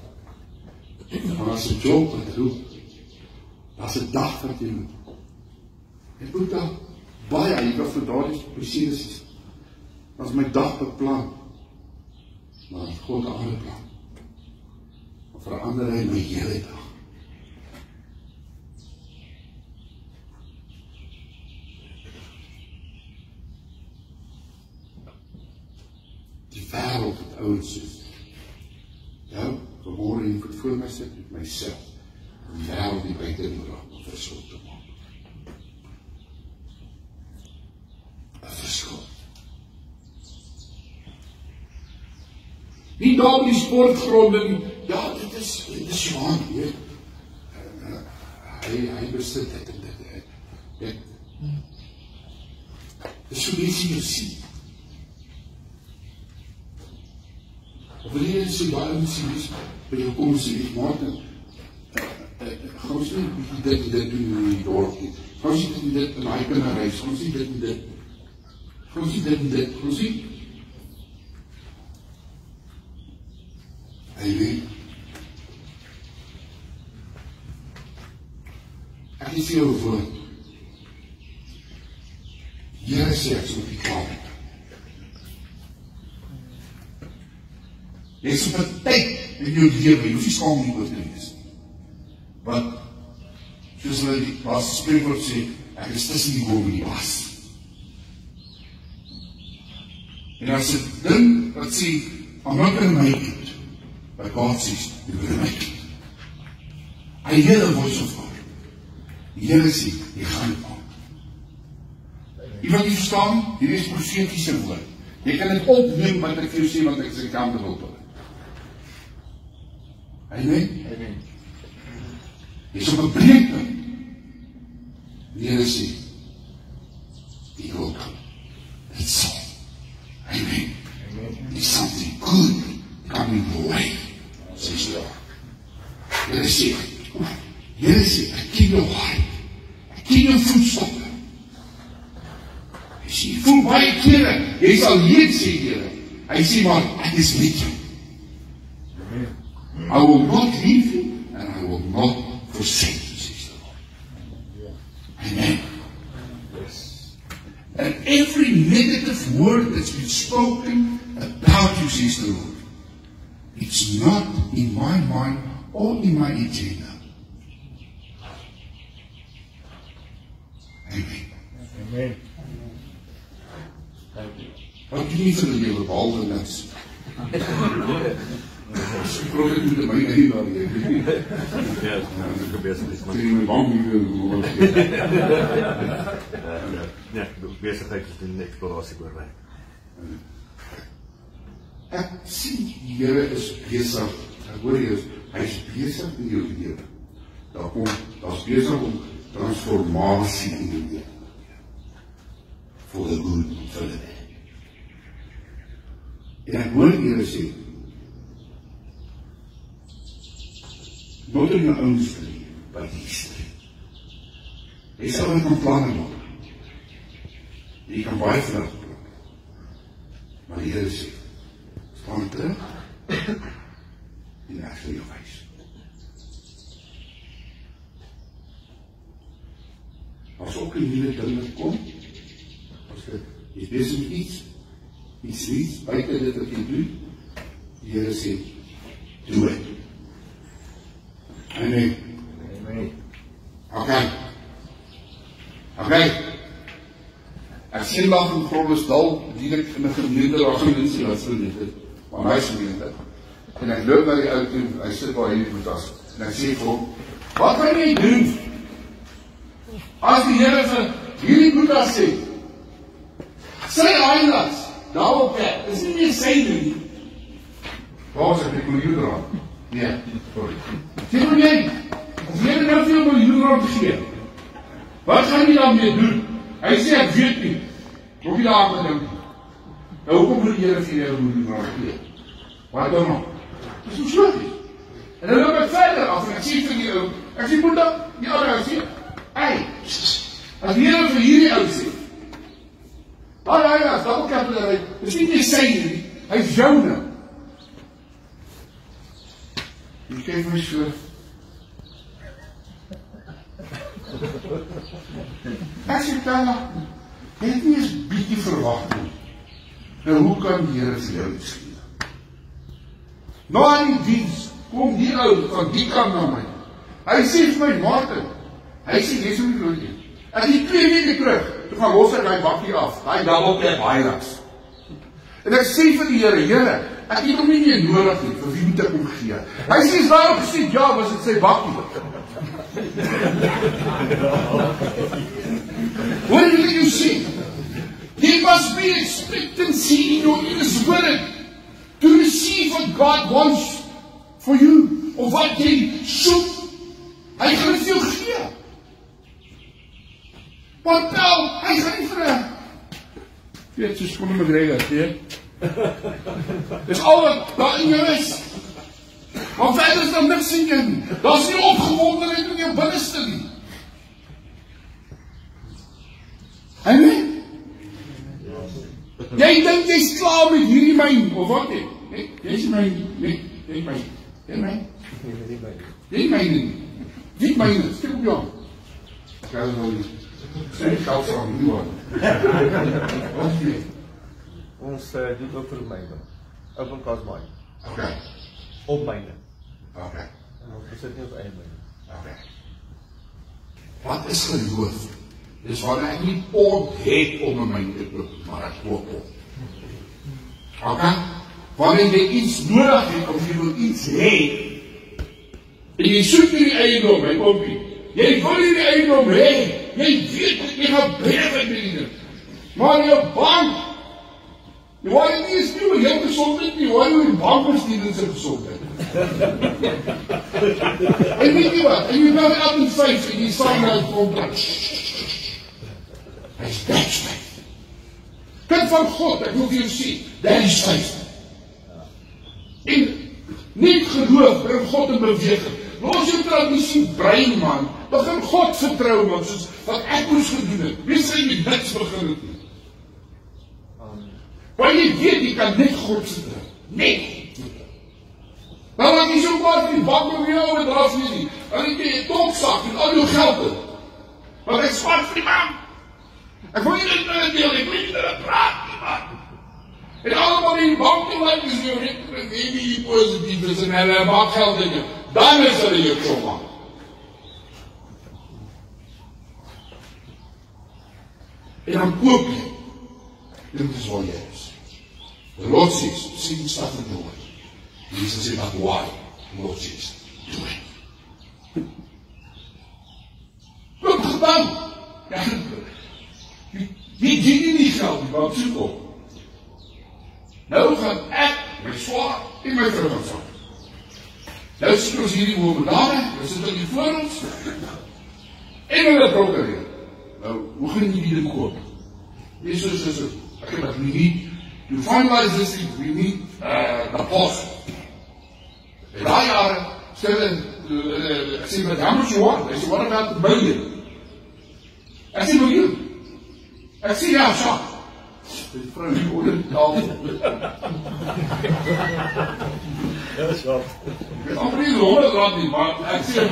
Maar as 'n job wat roep, as 'n dag wat jy moet. Ek moet daar baie, jy kan vir daardie presies, as my dag beplan, maar as God 'n ander plan, dan verander hy my hele dag. Die wêreld het ouens soos ja, vanmorgen en ek voor my sit met myself, die wêreld die buite nodig om verskil te maak. 'n Verskil. Nie daar op die sportgronde nie, ja, dit is Johan, weet. Hy besit dit en dit. Dit is so mense jou sien. Of wil jy so baie mense by jou kom sê, ek maak gaan ons nie dit doen in die dorp nie. Gaan ons nie dit in die kinderhuis, gaan ons nie dit en dit. Gaan ons nie dit en dit, gaan ons nie. Amen. Ek is jou woord. Here sê ek so die klaar. Jy is op 'n tyd in jou lewe, jy hoef nie skaam nie oor te wees. Want, soos hulle die laaste spreekwoord sê, ek is tussen die boom en die was. En as 'n ding wat sê, I'm not going to make it, but God says, you're going to make it. I hear the voice of God. Die Here sê, jy gaan dit maak. Jy wat jy verstaan, hier is profetiese woord. Jy kan dit opneem wat ek vir jou sê, want ek is accountable vir dit. Amen? Amen. Jy is op 'n breekpunt. Die Here sê, die wil kom. Dit sal. Amen. There's something good coming your way, says the Lord. Here sê, ek ken jou hart. Ek ken jou voetstappe. Jy voel baie kere, jy sal leed sê, Here. Hy sê maar, ek is met jou. I will not leave you and I will not forsake you, says the Lord. Amen. Yes. And every negative word that's been spoken about you, says the Lord, it's not in my mind or in my agenda. Amen. Amen. Thank you. Wat doen jy vir die lewe behalwe niks? Ek probeer dit met my eie daar hier. Ja, ek gebeur dit. Maar jy moet bang wees. Ja, besigheid is 'n eksplorasie oor my. Ek sien die Here is besig. Ek hoor jy, hy is besig in jou lewe. Daar's besig om transformasie in jou lewe. For the good, for the bad. En ek hoor die Here sê, nooit in jou ouens verleer, by die streek. Jy sal nie kan planne maak. Jy kan baie vinnig plan. Maar die Here sê, staan terug, en ek sal jou wys. As ook die nuwe dinge kom, as jy besig met iets, buiten dit wat jy doen, die Here sê, doe het. Amen. Amen. Okay. Ek sien lag in Grondesdal, direk in 'n gemeente, daar gaan mense wat so net dit, maar my gemeente. En ek loop na die ou toe, hy sit waar hier met as. En ek sê vir hom, wat gaan jy doen? As die Here vir hierdie Boeta sê, sy eiendoms, double cap. Dis nie meer syne nie. Waar is ek miljoen rand? Nee, sorry. Sê maar jy, as jy nou vir miljoen rand gee, wat gaan jy daarmee doen? Hy sê ek weet nie. Nog nie daar gedink. Nou hoekom moet jy vir jou miljoen rand gee? Wat dan nog? Dis so sleg. En dan loop ek verder af en ek sê vir die ou, ek sê moet dan die ander ou sê, hey, as die Here vir hierdie ou sê, hy is double capitale, dis nie meer syne nie, hy is joune. Jy kyk my so. Ek sê Tala, jy het nie eens bietjie verwag nie. Nou hoe kan die Here vir jou iets gee? Nou aan die diens, kom die ou van die kant na my. Hy sê vir my, Martin, hy sê, jy sê nie nooit nie. Ek die 2 weke terug, toe gaan los ek my bakkie af, die double cap Hilux. En ek sê vir die Here, ek het hom nie meer nodig nie, vir wie moet ek hom gee? Hy sê, is daarop gesê, ja, was het sy bakkie. What did you see? There must be expectancy in your spirit to receive what God wants for you, of wat jy soek. Hy gaan het vir jou gee. Want nou, hy gaan nie vir een. Weet, soos Conor McGregor, weet. Dis al wat daar in jou is. Maar verder is daar niks in jou nie. Daar is nie opgewondenheid in jou binneste nie. Amen. Jy dink jy is klaar met hierdie myn, of wat nie? Jy is myn, nee, jy is myn. Jy is myn. Jy is myn nie. Wie myn is, stik op jou. Ek gaan nou nie. Sê die geld van die man. Wat is die? Ons doen ook vir myne. Open cast mine. Ok. Op myne. Ok. Ons besit nie ons eie myne. Ok. Wat is geloof? Dis wat ek nie pond het om in my te koop, maar ek koop op. Ok? Wanneer jy iets nodig het, of jy wil iets hê, en jy soek nie die eiendom, my kompie. Jy wil nie die eiendom hê. Jy weet dat jy gaan beter bedien. Maar jou bank, jy hoor nie eens nie oor jou gezondheid nie, jy hoor nie oor bankbestuurders se gezondheid. En weet jy wat, en jy nou 8 en 5, en jy sal nou kontrak. Hy is duitsheid. Kind van God, ek wil vir jou sê, daar is duitsheid. En niet geloof bring God in beweging. Los jou tradisie brein, man. Begin God vertrou, man, soos wat ek moes gedoen het. Wie sê jy niks begin het nie? Want jy weet, jy kan net God vertrou. Net. Dan laat jy so maar die bank op jou en draf nie. En jy die topzak en al jou geld het. Want ek spaar vir die man. Ek wil nie dit met een deel, ek wil nie dat het praat nie, man. En allemaal die bank en like is jou rekening, en die positief is en hulle maak geld in jou. Dan is hulle jou so man. En dan koop jy. Dit is waar jy is. The Lord says, sê die stad en doe het. Jesus sê, but why? The Lord says, do it. Loop gedaan. Ja, wie dien nie die geld, die wat soek op. Nou gaan ek, my swaar, en my vrou gaan saam. Nou sien ons hierdie momentare, ons sit in die voor ons, en hulle brokker weer. Nou, hoe gaan die ding koop? Jesus is het, ek heb we need to finalize this thing, we need the post. En daai jare, ek sê, met how much you want? Ek sê, what about the million? Ek sê, miljoen. Ek sê, ja, Sjaak. Die vrou die onder die tafel. Ja, Sjaak. Ek weet amper nie 100 rand nie, maar ek sê, ek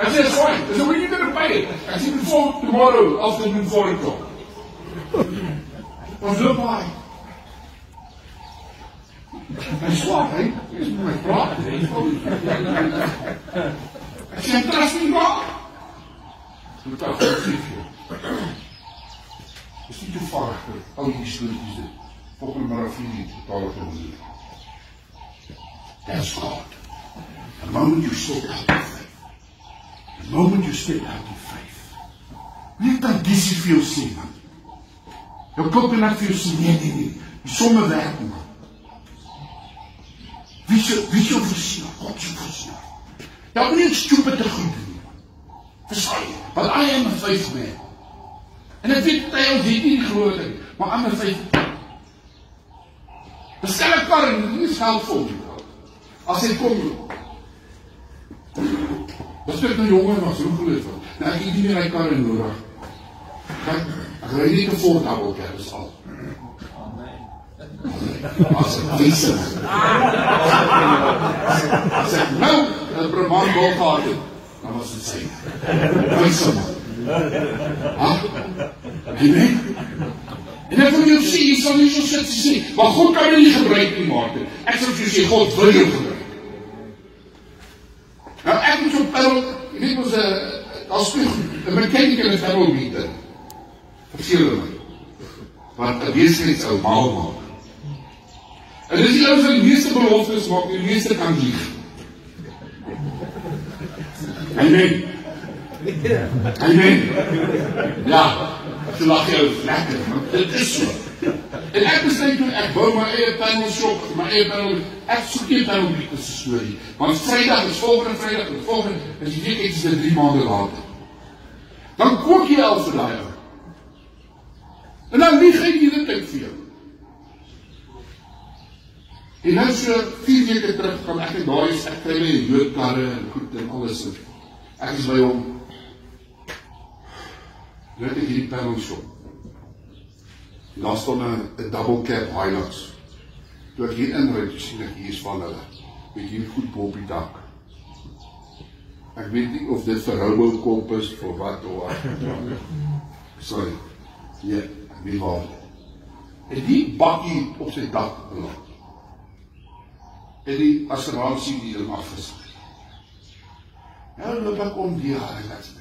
sê, it's fine. Ek sê, when you gonna pay it? Ek sê, before tomorrow, afternoon 4 o'clock. Ons loop maar. Hy swaar, hy is met my praat. Ek sê, trust nie maar. Moet ek goed sê vir jou. Is nie toevallig vir al die stories dit. Volgende maar 4 uur totale vir ons doen. That's God. The moment you step out of faith. The moment you step out of faith. Net dan dis jy vir jou sê, man. Jou klop net vir jou sê, nee, die somme werk nie. Wie is jou versier? God is jou versier. Jy moet nie stupid te goed doen. Verstaan jy? Want I am a faith man. En ek weet dat jy ons weet nie geloof nie, maar I am a faith man. Bestel ek kar en nie geld vol nie. As hy kom, as ek nou jonger was, hoe geloof het, nou ek het nie meer die kar in nodig. Ek rijd nie te vol double cab, is al. As ek wees as ek nou een Brabant bal gehad het, dan was het sy. Wees man. Amen. En ek wil jou sê, jy sal nie so sit sê, maar God kan jy nie gebruik nie, Maarten. Ek sal jou sê, God wil jou gebruik. Nou ek moet so perl, jy weet ons, as een mechanic in een thermometer, verseelde my, wat een weeskheidsou maal maak. En dis die ouens wat die meeste beloftes maak, die meeste kan lieg. Amen. Amen. Ja, so lag jy ook lekker, want dit is so. En ek besluit toe, ek bou my eie panel shop, my eie panel, ek soek nie panel bietjie se storie. Want Vrydag is volgende Vrydag, en volgende, as die week is dit 3 maande later. Dan kook jy al vir daai ou. En dan lieg hy die tyd vir jou. En nou so 4 weke terug kan ek daar is, ek kry my joodkarre en goed en alles. Ek is by hom. Nou het ek hierdie panel shop. En daar staan een double cab Hilux. Toe ek hier inrijd, sien ek hier is van hulle. Met hier goed bo op die dak. Ek weet nie of dit vir Robocop is, vir wat of wat. Sorry. Nee, ek weet waar. En die bakkie op sy dak beland. En die assuransie die dan afgesit. Nou loop ek om die jare, en ek sê,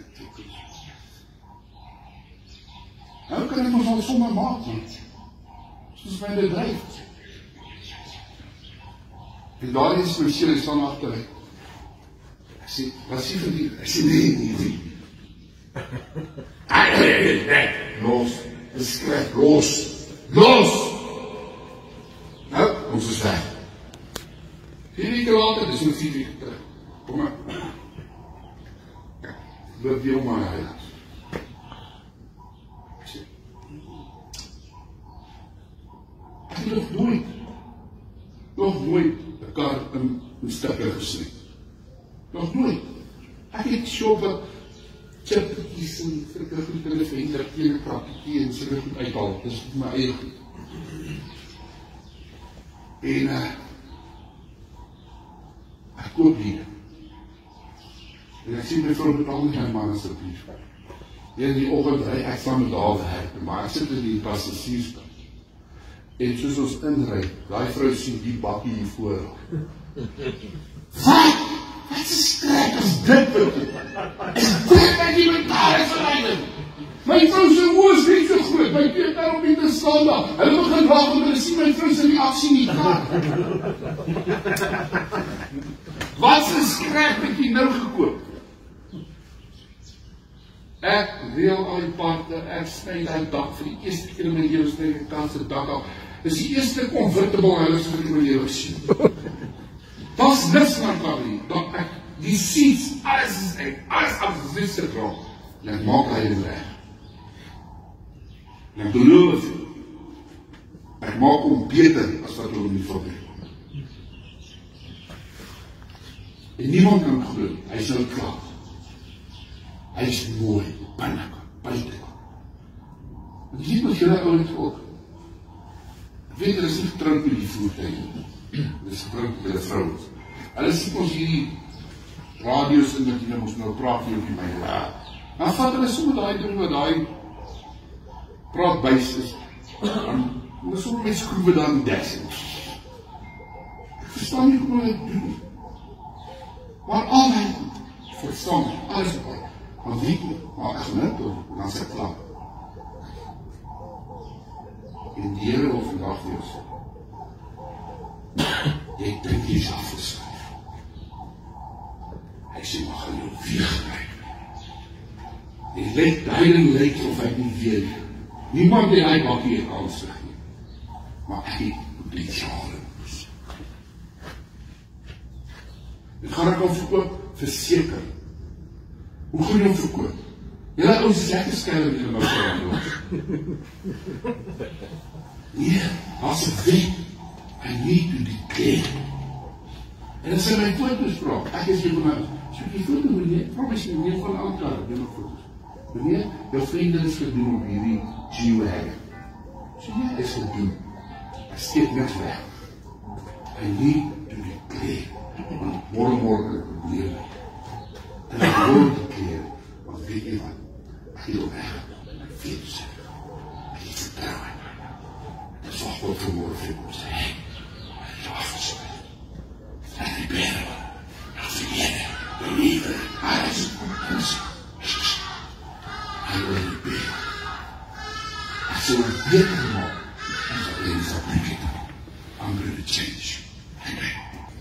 nou kan ek ons al sommer maak, soos my bedrijf. En daar is my sê, hy staan achteruit. Ek sê, wat sê vir die? Ek sê, nee. Los, beskryf, los. Nou, ons is weg. 4 weke later, dis nog 4 weke terug. Kom maar. Loop die om aan die huis. Ek sê, ek het nog nooit een kar in stukke gesnyd. Nog nooit. Ek het so wat chippies en sulke goed in die venter, een krappietjie en sulke goed uithaal. Dis my eie goed. En ek koop hier. En ek sê my vrou betaal nie my man asseblief. En die oggend ry ek saam met haar werk, maar ek sit in die passasierskap. En soos ons inry, daai vrou sien die bakkie hier voor. Wat is skrik as dit? Is dit dat die mekaar is verleiding? My vrou se oë is nie so groot, my kind daarop nie te staan daar. Hulle begin wacht, want hulle sien my vrou se reaksie nie daar. Wat is skrik het jy nou gekoop? Ek reel al die parte, ek sny die dak vir die eerste keer in my lewe sny die kanse dak af. Dis die eerste comfortable huis wat ek in my lewe sien. Das niks van kan nie, dat ek die seats, alles is uit, alles absoluut gedraag. En ek maak hy in weg. En ek beloof, ek maak hom beter as wat hom nie voorbij kom. En niemand kan glo, hy is nou klaar. Hy is mooi, binnekant, buitenkant. En jy moet julle ouwens ook. Ek weet, er is nie getrouwd met die voertuig. Er is getrouwd met die vrouwens. Hulle sê ons hierdie radio's in dat jy ons nou praat hier op die myne. Dan vat hulle so met die ding wat die praatbuis is. En hulle so met skroewe dan deksel. Ek verstaan nie hoe ek doen. Maar al my verstaan, alles op. Want weet nie, maar ek genet door, dan sê klaar. En die Here wil vandag vir jou sê, jy dink jy is afgeskryf. Hy sê, maar gaan jou weer gebruik. Die duiding lyk of hy nie weet. Niemand het hy bakkie 'n kans gegee. Maar ek het potensiaal in ons. Dit gaan ek al verkoop, verseker. Hoe gaan jy hom verkoop? Julle ouens is lekker skelm in die mouw. Nee, as 'n wet, I need to declare. En as hy my foto's vraag, ek is hier van my, so die foto meneer, promise my meneer van Alkar, jy nog foto's. Meneer, jou vrienden is gedoen op hierdie G-Wagon. So jy is gedoen. Ek steek niks weg. I need to declare. Want morgen probleem. En ek wil declare, want weet jy wat? Ek wil weg. Ek weet sê. Ek het vertrouwen. Dit is nog wat vir morgen vir ons. Hey, ek is afgesluit. Ek prepare. Ek vergeet. Die liefde. Alles. I will be. Ek sal beter maak. En dat eens dat ek het. I'm going to change. Amen.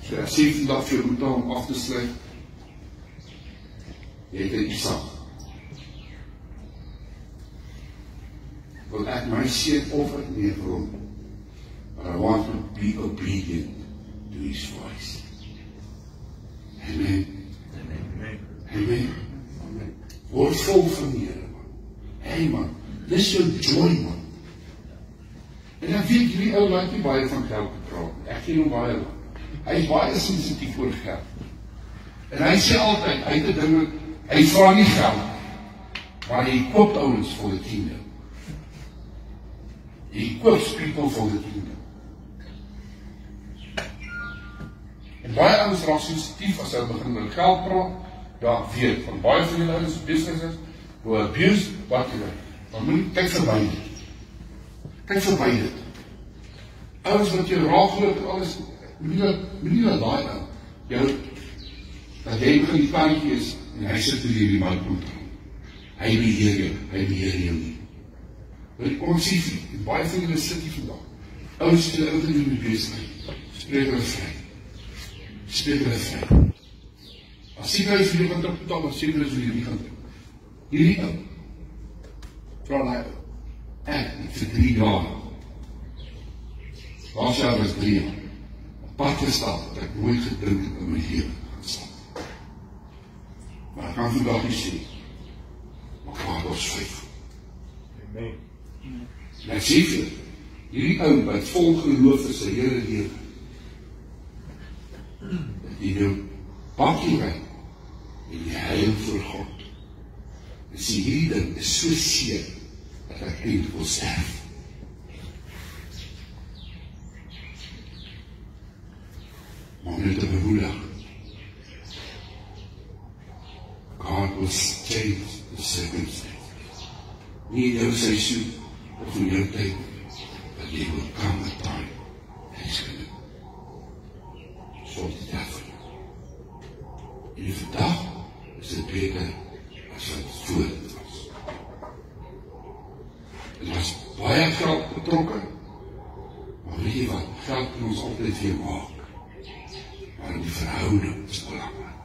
So ek sê vandag vir jou moet om af te sluit. Jy het 'n Isak. Wil ek my seun offer? Nee vir hom. But I want to be obedient to his voice. Amen. Amen. Amen. Amen. Word vol van die Here, man. Hey man, dis jou joy, man. En ek weet hierdie ou laat nie baie van geld gepraat. Ek ken hom baie lang. Hy is baie sensitief oor geld. En hy sê altyd, hy het 'n ding, hy vra nie geld, maar hy koop ouens vir die kingdom. He equips people for the kingdom. En baie ouens raak sensitief as hy begin met geld praat, daar weet, van baie van julle ouens businesses, who abuse, wat jy weet. Maar moet kyk verby dit. Kyk verby dit. Ouens wat jy raakloop en alles, moet nie dat daai ou, jou, dat jy begin die plantjie is, en hy sit in die microfoon. Hy beheer jou nie. Kom ons sê vir, en baie van julle sit hier vandag. Ouens het julle ouens in die besigheid. Spreek hulle vry. Spreek hulle vry. As sê hulle vir julle gaan druk betaal, as sê hulle vir julle gaan druk. Hierdie ou, vra hy ou, ek vir 3 jaar, laas jaar was 3 jaar, op pad gestaan, dat ek nooit gedrink het in my leven gaan staan. Maar ek kan vandag nie sê, maar kwaad ons 5. Amen. En ek sê vir, hierdie ou wat vol geloof is sy hele lewe, dat die nou bakkie wy, en die heil voor God. En sê, hierdie ding is so seer, dat ek eindelijk wil sterf. Maar met te bemoedig, God will change the circumstances. Nie in jou seisoen, of in jou tyd, but jy will come a time, en hy sê, so die dag van jou. En die vandag, is dit beter, as wat voor het was. Het was baie geld betrokken, maar weet jy wat, geld kan ons altyd weer maak. Maar die verhouding is belangrijk.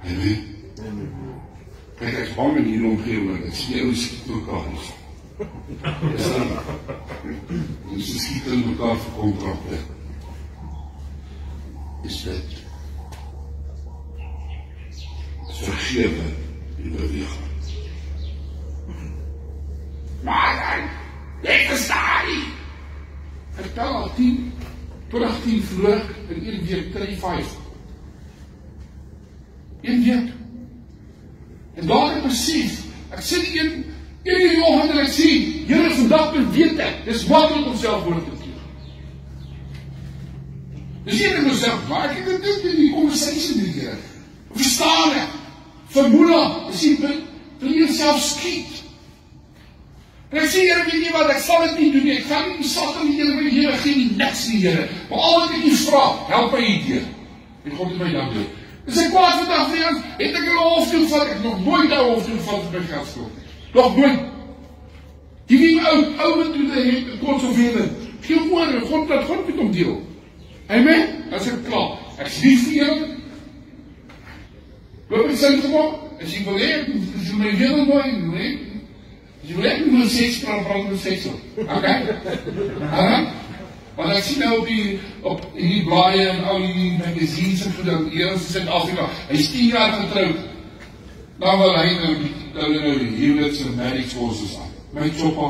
Amen. Kijk, ek is bang in hierdie omgeving, ek sê jou skiet mekaar nie. Is dat? En so skiet in mekaar vir kontrakte. Is dit vergewe en beweging. Maar ek verstaan nie. Vertel al 2010 vloog in 1 week 35. 1 week. En daar het besef, ek sê die een die oggend en ek sê, Here, vandag weet ek, dis makkelijk om selfmoord te pleeg. Dis nie in myself, maar ek het dit in die conversatie met die Here. Verstaan ek, vermoedig, is die wil jy self skiet. En ek sê, Here, weet jy wat, ek sal dit nie doen nie, ek gaan nie die sak aan die Here, gee nie niks nie, Here. Maar al wat ek nie vraag, help my hier. En God het my dan doen. Is ek kwaad vandag vir ons, het ek 'n hoofdoel vat, ek nog nooit 'n hoofdoel vat vir my geldskuld. Nog nooit. Die ou metoede het konsolverend. Geen oor, God met hom deel. Amen? Dat is ek klaar. Ek is lief vir jou. Loop in sin gemaak, as jy wil hê, as jy my wil mooi, nee. Jy wil ek moet seks praat met seks op. Okay? Want ek sien nou op die blaaie en al die magazines en gedaan, hier in Suid-Afrika, hy is 10 jaar getrouwd. Dan wil hy nou die huweliks en marriage courses aan. My choppa,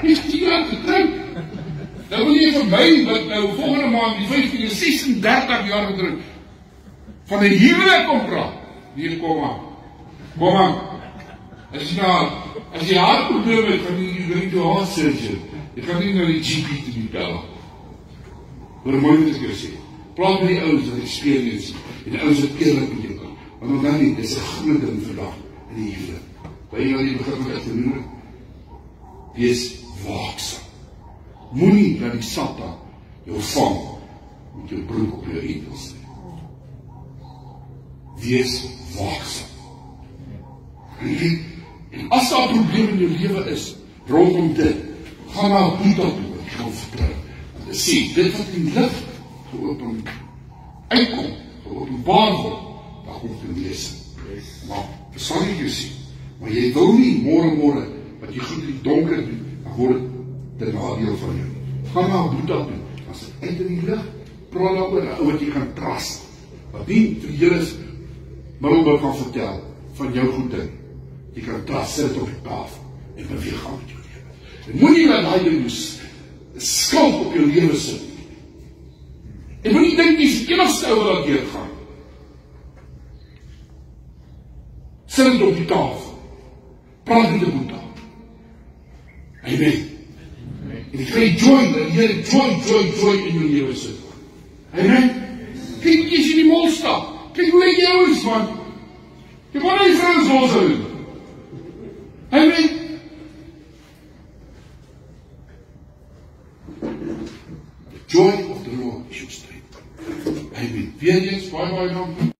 hy is 10 jaar getrouwd. Nou wil jy vir my, wat nou volgende maand, die 15 en 36 jaar getrouwd, van die huwelik kom praat. Hier, kom aan. As jy hartprobleem het, gaan jy going to heart surgeon. Jy gaan nie na die GP te die bel. Hoor mooi wat ek jou sê. Praat met die ouens wat experience en die ouens wat eerlik met jou kan. Want onthou nie, dit is 'n groot ding vandag in die huwelik. By jy al die begin met uitgenoem, wees waaksaam. Moenie dat die Satan jou vang met jou broek op jou enkels nie. Wees waaksaam. En as daar 'n probleem in jou lewe is, rondom dit, gaan na Boeta toe en gaan vertrou. En sê, dit wat in lig geopen uitkom, geopenbaar word, daar kom te lees. Maar, dat sal nie jou sien. Maar jy wil nie môre, wat jy goed in die donker doen, dan word het te nadeel van jou. Gaan na Boeta toe, as het uit in die lig, praat daaroor, een ou wat jy kan trust. Wat nie vir julle Middelburg kan vertel, van jou goed ding. Jy kan trust, sit het op die tafel, en beweeg aan met jou lewe. En moet nie dat hy jou skuld op jou lewe sit. En moet nie dink, die is die enigste ou wat hier gaan. Sit het op die tafel, praat met die Boeta. Amen. En ek kry joy in jou lewe sit. Amen. Kijk, jy is in die mol stap. Kijk hoe ek jou is, man. Jy moet nie vrouws loshou. Amen. The joy of the Lord is your strength. Amen. Weer eens, baie dankie.